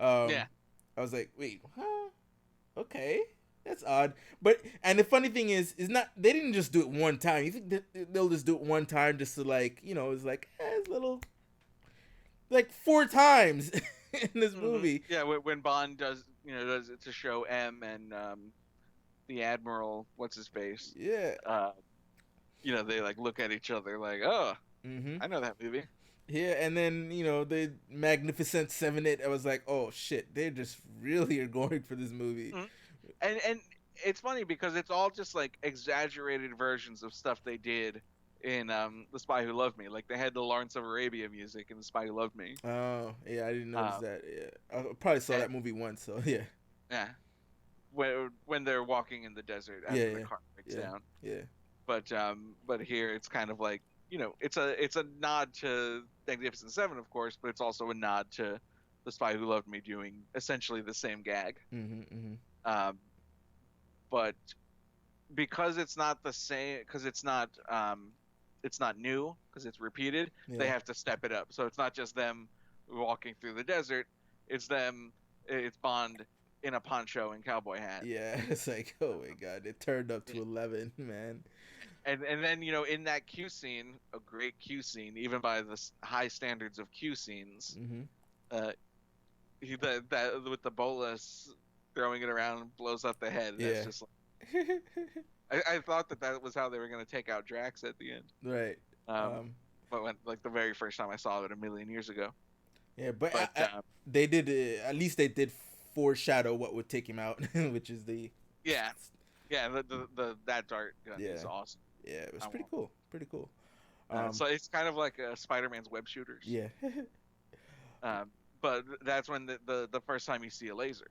Yeah. I was like, wait, huh? Okay, that's odd. But and the funny thing is not they didn't just do it one time. You think they'll just do it one time just to like, it's like it's little like four times in this movie. Yeah, when Bond does it to show M and the Admiral, what's his face? Yeah. They like look at each other like, oh, Mm-hmm. I know that movie. Yeah, and then the Magnificent Seven. I was like, oh shit, they just really are going for this movie. Mhm. And it's funny because it's all just like exaggerated versions of stuff they did in The Spy Who Loved Me. Like they had the Lawrence of Arabia music in The Spy Who Loved Me. Oh yeah, I didn't notice Um, that. Yeah, I probably saw that movie once. So yeah. yeah, when they're walking in the desert after Yeah, the yeah, car breaks yeah, down. yeah. But here it's kind of like it's a nod to Magnificent Seven, of course, but it's also a nod to The Spy Who Loved Me doing essentially the same gag. Mm-hmm, mm-hmm. Um, but because it's not the same, because it's not new, because it's repeated, they Yeah. have to step it up. So it's not just them walking through the desert; it's Bond in a poncho and cowboy hat. Yeah, it's like, oh my god, it turned up to 11, man. And then in that Q scene, a great Q scene, even by the high standards of Q scenes, Mm-hmm. uh, that with the bolas throwing it around and blows up the head. Yeah. That's just like, I thought that was how they were going to take out Drax at the end. Right. But when like the very first time I saw it a million years ago. Yeah, but But they did at least they did foreshadow what would take him out, which is the yeah, the that dart gun is Yeah. awesome. yeah, it was I pretty won't- cool, pretty cool. So it's kind of like Spider-Man's web shooters. Yeah. But that's when the first time you see a laser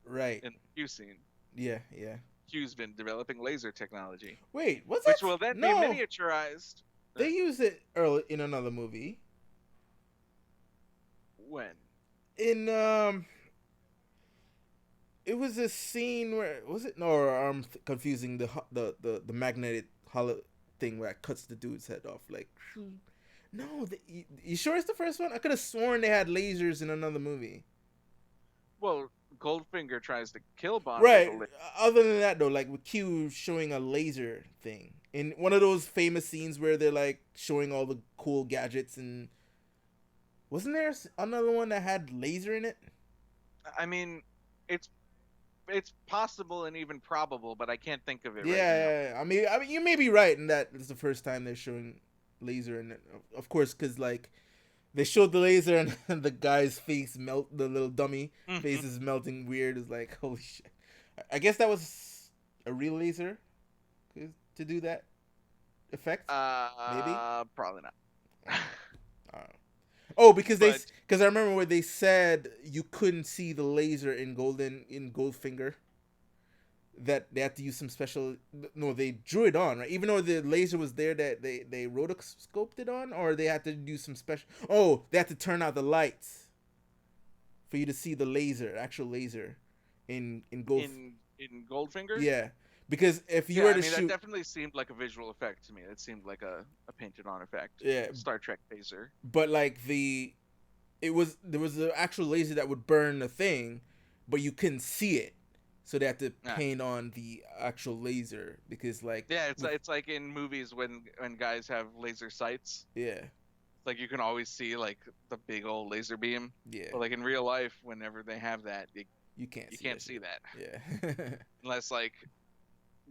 Right. in the Q scene. Yeah, yeah. Q's been developing laser technology, Wait, what's which that? will then No, be miniaturized. they use it early in another movie. When? In it was a scene where was it? No, or I'm confusing the magnetic hollow thing where it cuts the dude's head off. Like, no, you sure it's the first one? I could have sworn they had lasers in another movie. Well, Goldfinger tries to kill Bond. Right. With Other than that, though, like with Q showing a laser thing in one of those famous scenes where they're like showing all the cool gadgets, and wasn't there another one that had laser in it? I mean, it's possible and even probable, but I can't think of it right now. Yeah, I mean, you may be right in that it's the first time they're showing laser in it. Of course, because like they showed the laser and the guy's face melt, the little dummy face is melting weird. It's like, holy shit. I guess that was a real laser to do that effect. Maybe. Probably not. Oh, because But- I remember where they said you couldn't see the laser in Goldfinger. That they had to use some special. No, they drew it on, right? Even though the laser was there, that they rotoscoped it on, or they had to do some special. Oh, they had to turn out the lights for you to see the laser, actual laser, in Gold. In Goldfinger. Yeah, because if you Yeah, were I to mean that shoot, definitely seemed like a visual effect to me. It seemed like a painted on effect. yeah, Star Trek phaser. but like there was an actual laser that would burn the thing, but you couldn't see it, so they had to Yeah. paint on the actual laser because like Yeah, with it's like in movies when guys have laser sights. yeah It's like you can always see like the big old laser beam. yeah But like in real life, whenever they have that, you can't you see can't that see shit. that Yeah. unless like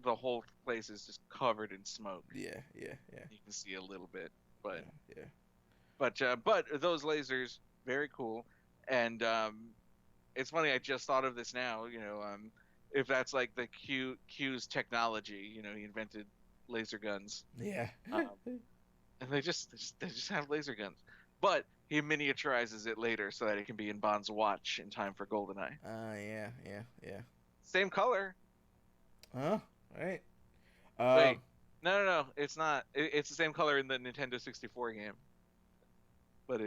the whole place is just covered in smoke. Yeah, yeah, yeah, You can see a little bit, but yeah, yeah. but those lasers very cool. And it's funny. I just thought of this now. If that's like the Q's technology, he invented laser guns. Yeah. And they just have laser guns. But he miniaturizes it later so that it can be in Bond's watch in time for GoldenEye. Yeah, yeah, yeah. Same color. Huh? Right. Wait, no, it's not. It's the same color in the Nintendo 64 game, but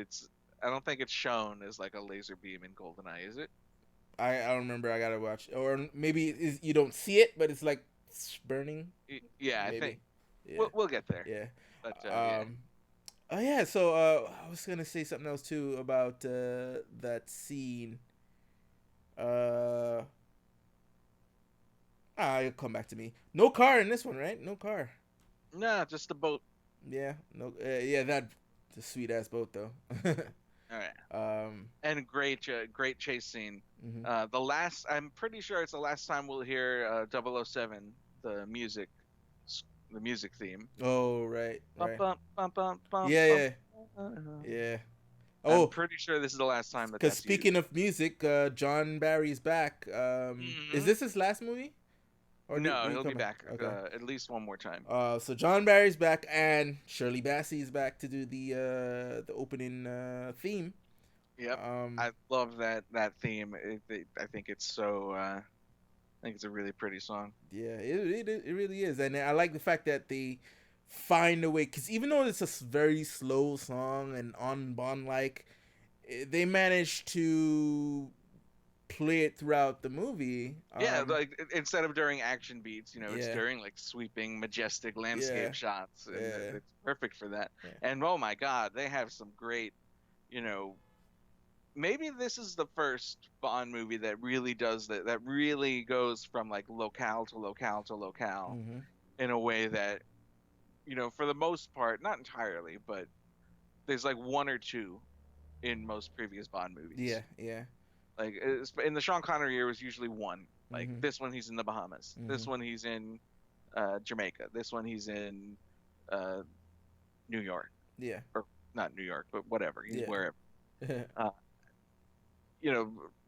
I don't think it's shown as like a laser beam in GoldenEye, is it? I don't remember. I gotta watch, or maybe you don't see it, but it's like burning. Yeah, I think Maybe. Yeah, we'll get there. yeah. But yeah, Um. Oh yeah. So I was gonna say something else too about that scene. Uh. It'll come back to me. No car in this one, right? No car. no, just the boat. Yeah. No. Yeah. That. The sweet ass boat though. All right. um. And great chase scene. Mhm. I'm pretty sure it's the last time we'll hear 007, the music, the music theme. Oh right. Bum, Right. bum, bum, bum, bum, Yeah. bum. Yeah. Yeah. I'm Oh, pretty sure this is the last time because that's used. speaking of music, John Barry's back. Is Hmm. this his last movie, or No, did he he'll be come back? back Okay. at least one more time. So John Barry's back, and Shirley Bassey's back to do the opening theme. Yep, Um, I love that theme. I think it's so. I think it's a really pretty song. yeah, it really is, and I like the fact that they find a way, because even though it's a very slow song and on Bond like, they managed to play it throughout the movie. Yeah, like instead of during action beats, it's Yeah, during like sweeping, majestic yeah, landscape shots, and yeah, it's perfect for that. yeah. And oh my God, they have some great, you know, maybe this is the first Bond movie that really does that. That really goes from like locale to locale to locale Mm-hmm. in a way that, for the most part, not entirely, but there's like one or two in most previous Bond movies. Yeah, yeah. Like in the Sean Connery year, it was usually one. Like Mm-hmm. this one, he's in the Bahamas. Mm-hmm. This one, he's in Jamaica. This one, he's in New York, Yeah. or not New York, but whatever. He's Yeah. wherever. Uh,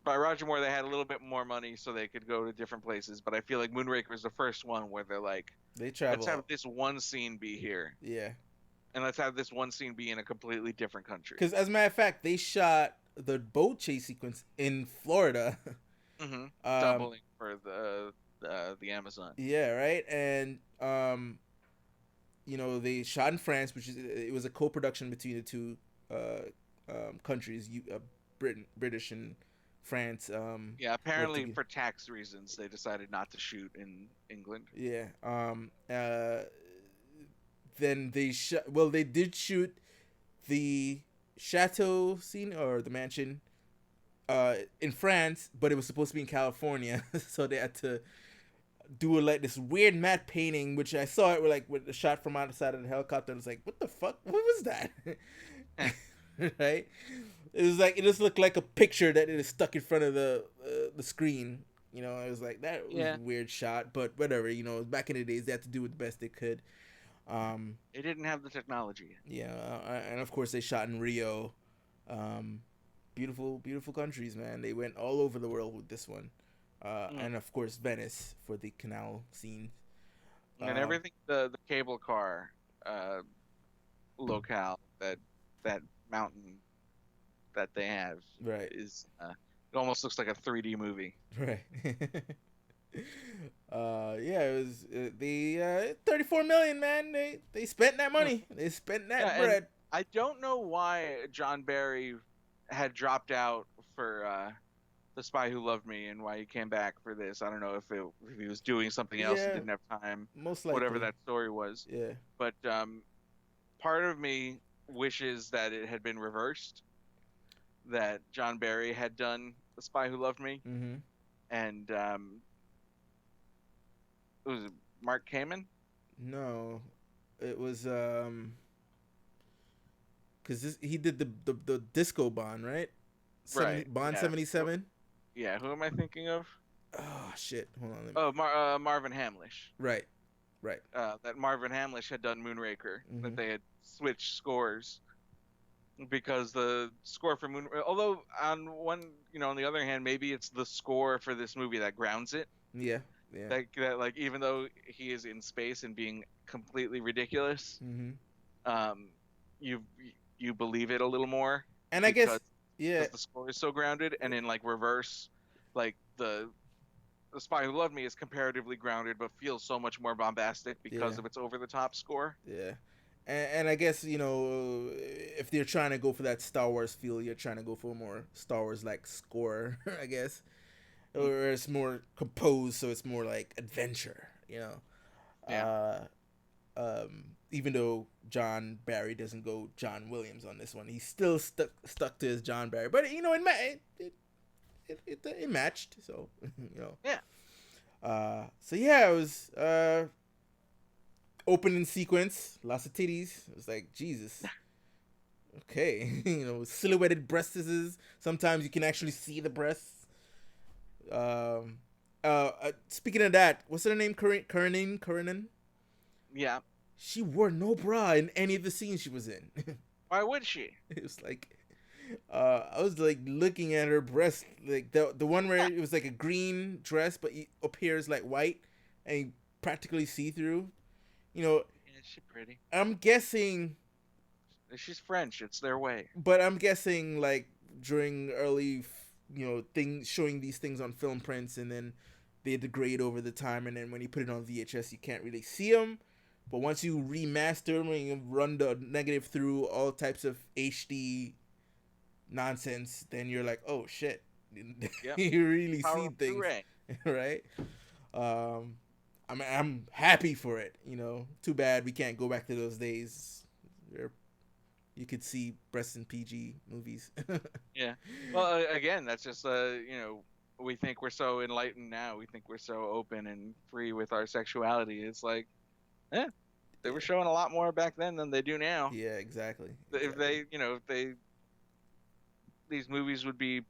by Roger Moore, they had a little bit more money, so they could go to different places. But I feel like Moonraker is the first one where they're like, They let's travel. have this one scene be here, Yeah. and let's have this one scene be in a completely different country. Because as a matter of fact, they shot the boat chase sequence in Florida. Mm-hmm. um, Doubling for the Amazon. yeah, right. And they shot in France, which it was a co-production between the two countries, British and France. Yeah, worked apparently together. for tax reasons, they decided not to shoot in England. Yeah. Then they shot. Well, they did shoot the chateau scene or the mansion in France, but it was supposed to be in California, so they had to do like this weird matte painting, which I saw it with the shot from outside of the helicopter. I was like, what the fuck? What was that? Right? It was like it just looked like a picture that is stuck in front of the screen. It was like that was Yeah. a weird shot, but whatever. Back in the days, they had to do the best they could. They didn't have the technology. Yeah, and of course they shot in Rio. Beautiful, beautiful countries, man. They went all over the world with this one, and of course Venice for the canal scene. And everything, the cable car locale, that mountain that they have Right, is it almost looks like a 3D movie. right. Yeah, it was the 34 million, man. They spent that money. They spent that Yeah, and bread. I don't know why John Barry had dropped out for The Spy Who Loved Me and why he came back for this. I don't know if he was doing something else and Yeah, didn't have time, most whatever likely. that story was. Yeah. But part of me wishes that it had been reversed, that John Barry had done The Spy Who Loved Me, Mm-hmm. and it was Mark Kamen. No, it was because he did the disco Bond, right? Right. Bond Yeah. 77. Yeah. Who am I thinking of? Oh shit! Hold on. Oh, Marvin Hamlish. Right, right. That Marvin Hamlish had done Moonraker. Mm-hmm. That they had switched scores because the score for Moon. Although on the other hand, maybe it's the score for this movie that grounds it. Yeah, yeah. That like even though he is in space and being completely ridiculous, Mm-hmm. um, you you believe it a little more And I because guess, yeah, the score is so grounded, and in like reverse, like the Spy Who Loved Me is comparatively grounded, but feels so much more bombastic yeah, because of its over the top score. yeah. And I guess if they're trying to go for that Star Wars feel, you're trying to go for a more Star Wars like score, I guess, Mm. or it's more composed, so it's more like adventure, you know. Yeah, Even though John Barry doesn't go John Williams on this one, he's still stuck to his John Barry. But it matched, so you know. yeah, So yeah, it was opening sequence, lots of titties. It was like Jesus. Okay, silhouetted breasts. Sometimes you can actually see the breasts. Um, Speaking of that, what's her name? Karenin. yeah. She wore no bra in any of the scenes she was in. Why would she? It was like, I was like looking at her breast, like the one where it was like a green dress, but it appears like white, and you practically see through. You know, Yeah, she's pretty. I'm guessing, She's French. It's their way. but I'm guessing like during early, things showing these things on film prints, and then they degrade over the time, and then when you put it on VHS, you can't really see them. But once you remaster them and you run the negative through all types of HD nonsense, then you're like, oh shit, Yep. you really Power see of things, Blu-ray. right? I'm happy for it. Too bad we can't go back to those days where you could see breasts in PG movies. Yeah. Well, again, that's just we think we're so enlightened now. We think we're so open and free with our sexuality. It's like, yeah, they were showing a lot more back then than they do now. Yeah, exactly. If they these movies would be,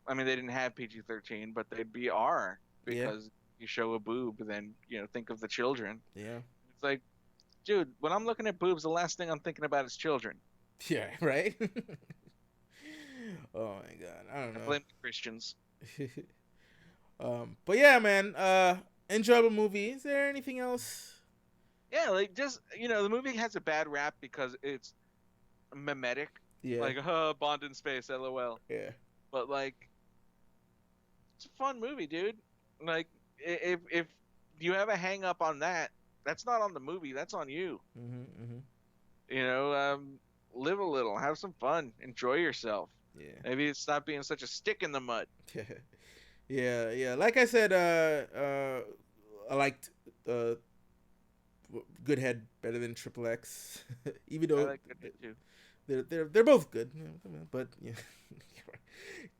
I mean, they didn't have PG-13, but they'd be R Yeah, because you show a boob, then think of the children. yeah, It's like, dude, when I'm looking at boobs, the last thing I'm thinking about is children. yeah. Right. Oh my god, I don't I know. blame the Christians. But yeah, man. Enjoyable movie. Is there anything else? Yeah, like just the movie has a bad rap because it's mimetic, Yeah, like Bond in space, LOL. yeah. But like, it's a fun movie, dude. Like, if you have a hang up on that, that's not on the movie. That's on you. Mhm. You know, live a little, have some fun, enjoy yourself. Yeah. Maybe stop being such a stick in the mud. Yeah, yeah. Like I said, I liked uh, Good Head better than Triple X, even I though like it too. they're both good. But yeah,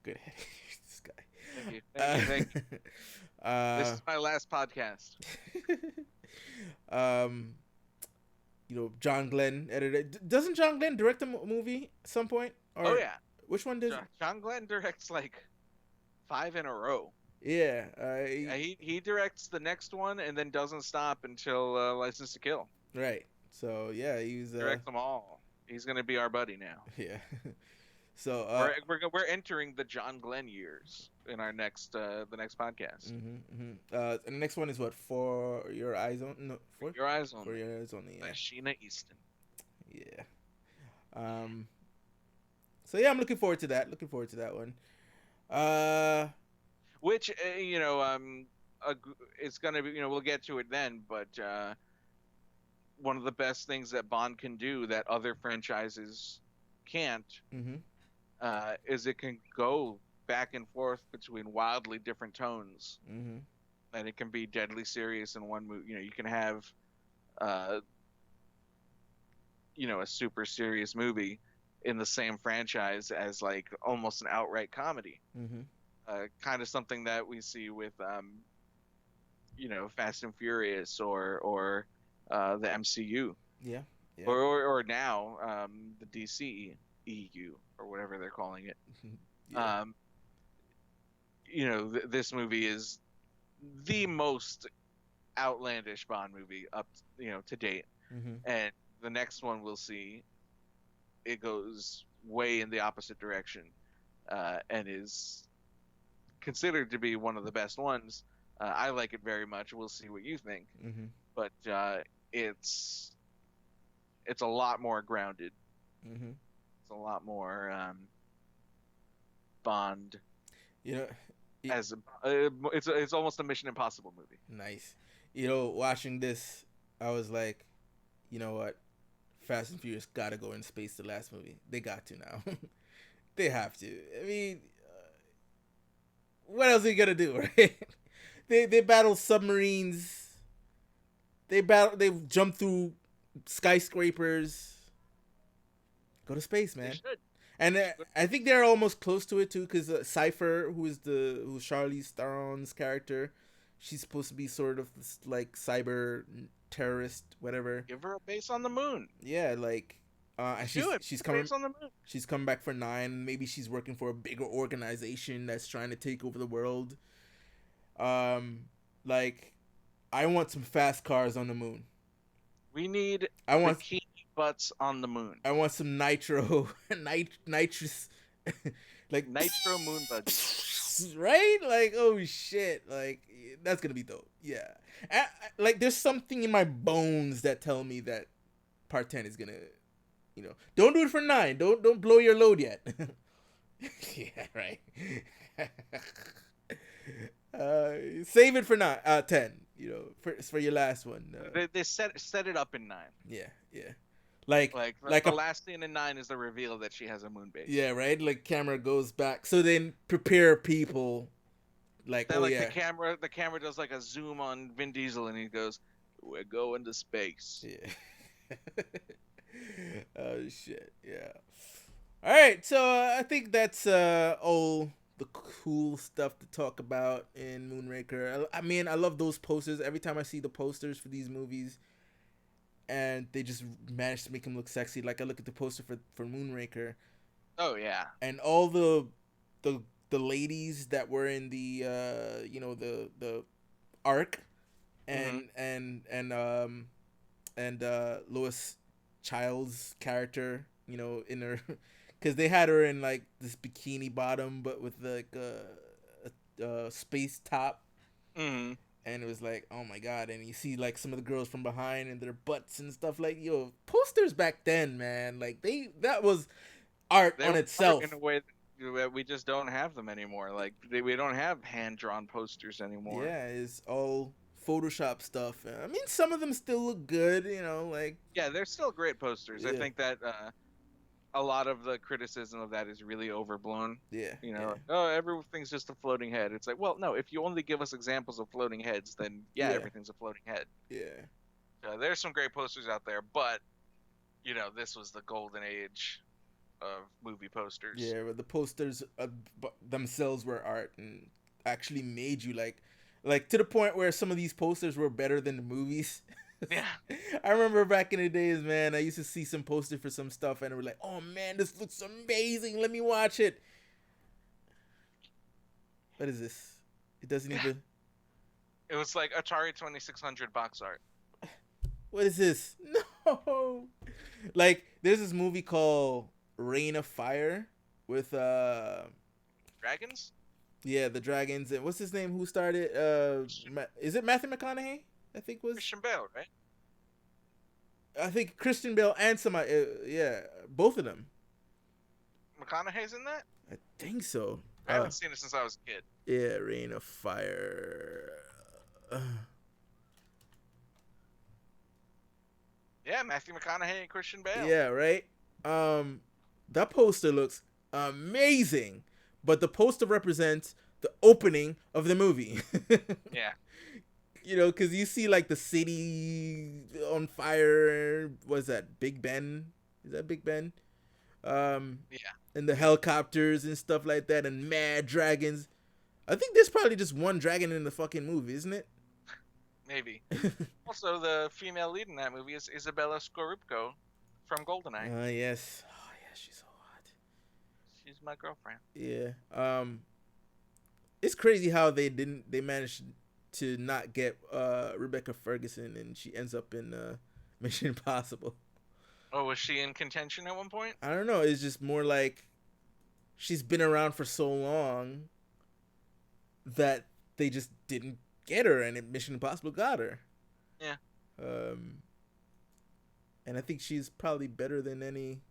Good Head. This guy. Thank you. Thank you. This is my last podcast. Um, John Glenn edited. Doesn't John Glenn direct a movie at some point? Or Oh yeah, which one does? John Glenn directs like 5 in a row. Yeah, He directs the next one and then doesn't stop until License to Kill. right. So yeah, he's Directs them all. He's gonna be our buddy now. yeah. So We're entering the John Glenn years in our next the next podcast. And the next one is what? For Your Eyes On? No, for Your Eyes Only. For Your Eyes Only. By Yeah. Sheena Easton. Yeah. So yeah, I'm looking forward to that. Looking forward to that one. Which it's gonna be, we'll get to it then, but one of the best things that Bond can do that other franchises can't Mhm. is it can go back and forth between wildly different tones, Mm-hmm. and it can be deadly serious in one movie. You can have uh, a super serious movie in the same franchise as like almost an outright comedy. Mm-hmm. Kind of something that we see with Fast and Furious or the MCU Yeah. Yeah. or now the DC EU or whatever they're calling it. Yeah. Um, this movie is the most outlandish Bond movie up to date, Mm-hmm. and the next one we'll see it goes way in the opposite direction, and is considered to be one of the best ones. I like it very much. We'll see what you think, Mm-hmm. but it's it's a lot more grounded. Mm-hmm. It's a lot more Bond You know, it, as it's almost a Mission Impossible movie. nice. You know, watching this, I was like, you know what? Fast and Furious gotta go in space. The last movie, they got to now. They have to. I mean, what else are you gonna do, right? They battle submarines. They jump through skyscrapers. Go to space, They man. should. And I think they're almost close to it too, because Cipher, who's Charlize Theron's character, she's supposed to be sort of this, like, cyber terrorist, whatever. Give her a base on the moon. Yeah, like, and Do it. she's coming Base on the moon. she's come back for 9. Maybe she's working for a bigger organization that's trying to take over the world. Like, I want some fast cars on the moon. We need I want bikini butts on the moon. I want some nitro, nitrous, like Nitro moon butts. right? Like, oh shit, like that's gonna be dope. Yeah, like there's something in my bones that tell me that part 10 is gonna, don't do it for 9. Don't blow your load yet. Yeah, right. Save it for 10. For your last one. They set it up in 9. Yeah, yeah. Like the last scene in 9 is the reveal that she has a moon base. Yeah, right. Like camera goes back, so then prepare people. Like, then, oh like, yeah, the camera does like a zoom on Vin Diesel, and he goes, "We're going to space." yeah. Oh shit, yeah. All right, so I think that's all the cool stuff to talk about in Moonraker. I mean, I love those posters. Every time I see the posters for these movies, and they just managed to make him look sexy. Like, I look at the poster for Moonraker. Oh yeah. And all the ladies that were in the the Ark, and Lois Child's character, in her, because they had her in like this bikini bottom but with like a space top. Mm-hmm. And it was like, oh my god. And you see like some of the girls from behind and their butts and stuff. Like, posters back then, man, like that was art on itself. In a way that we just don't have them anymore. Like, we don't have hand-drawn posters anymore. Yeah, it's all Photoshop stuff. I mean, some of them still look good, like... Yeah, they're still great posters. Yeah. I think that a lot of the criticism of that is really overblown. Yeah. Oh, everything's just a floating head. It's like, well, no, if you only give us examples of floating heads, then everything's a floating head. Yeah. There's some great posters out there, but, this was the golden age of movie posters. Yeah, but the posters themselves were art and actually made you like to the point where some of these posters were better than the movies. Yeah. I remember back in the days, man, I used to see some poster for some stuff and I was like, oh man, this looks amazing. Let me watch it. What is this? It doesn't even... It was like Atari 2600 box art. What is this? No. Like, there's this movie called Reign of Fire with Dragons? Yeah, the dragons. And what's his name? Who started? Is it Matthew McConaughey? I think was Christian Bale, right? I think Christian Bale and somebody. Yeah, both of them. McConaughey's in that? I think so. I haven't seen it since I was a kid. Yeah, Reign of Fire. Yeah, Matthew McConaughey and Christian Bale. Yeah, right. That poster looks amazing, but the poster represents the opening of the movie. Yeah. You know, because you see like the city on fire. Was that Big Ben? Is that Big Ben? Yeah. And the helicopters and stuff like that, and mad dragons. I think there's probably just one dragon in the fucking movie, isn't it? Maybe. Also, the female lead in that movie is Isabella Scorupco from Goldeneye. Yes. Oh yeah, she's so hot. She's my girlfriend. Yeah. It's crazy how they managed to not get Rebecca Ferguson, and she ends up in Mission Impossible. Oh, was she in contention at one point? I don't know. It's just more like she's been around for so long that they just didn't get her, and Mission Impossible got her. Yeah. And I think she's probably better than any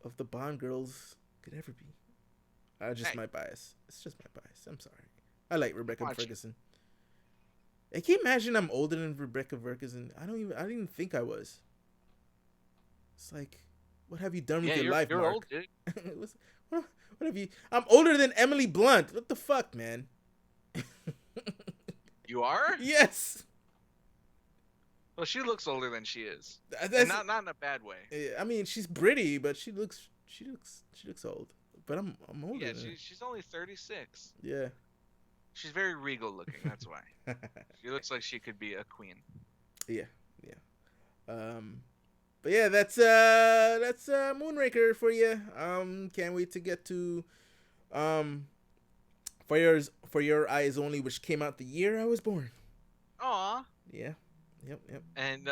of the Bond girls could ever be. Just my bias. It's just my bias. I'm sorry. I like Rebecca Ferguson. Hey, can you imagine I'm older than Rebecca Ferguson? I didn't even think I was. It's like, what have you done with your life, you're Mark? old, dude. what have you? I'm older than Emily Blunt. What the fuck, man? You are? Yes. Well, she looks older than she is. That's, not in a bad way. I mean, she's pretty, but she looks old. But I'm older. Yeah, she's only 36. Yeah. She's very regal looking. That's why. She looks like she could be a queen. Yeah. But yeah, that's Moonraker for you. Can't wait to get to for your eyes only, which came out the year I was born. Aw. Yeah. Yep. And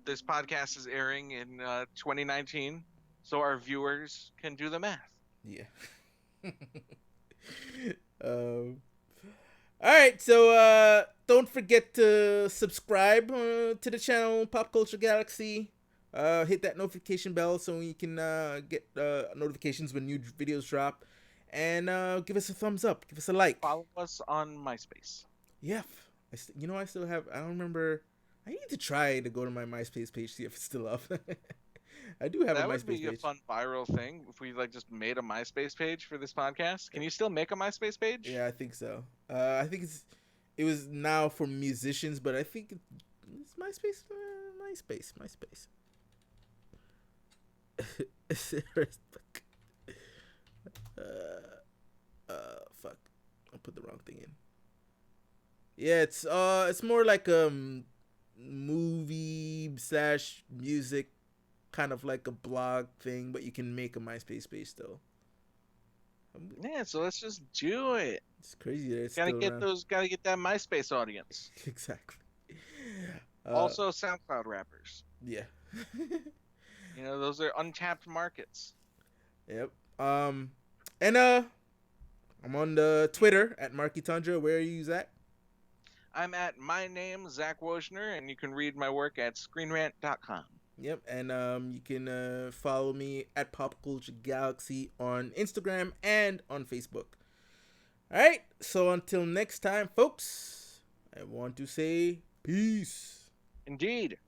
this podcast is airing in 2019, so our viewers can do the math. Yeah. All right, so don't forget to subscribe to the channel Pop Culture Galaxy. Hit that notification bell so you can get notifications when new videos drop, and give us a thumbs up, give us a like. Follow us on MySpace. Yeah, I still have. I don't remember. I need to try to go to my MySpace page, see if it's still up. I do have a MySpace page. That would be a fun viral thing if we just made a MySpace page for this podcast. Can you still make a MySpace page? Yeah, I think so. I think it was now for musicians, but I think it's MySpace. MySpace. Fuck. I put the wrong thing in. Yeah, it's more like movie / music, kind of like a blog thing, but you can make a MySpace page still. Yeah, so let's just do it. It's crazy that it's gotta get that MySpace audience. Exactly. Also, SoundCloud rappers. Yeah. Those are untapped markets. Yep. And I'm on the Twitter at Marky Tundra. Where are you, Zach? I'm at my name, Zach Wojner, and you can read my work at screenrant.com. Yep, and you can follow me at Pop Culture Galaxy on Instagram and on Facebook. All right, so until next time, folks, I want to say peace. Indeed.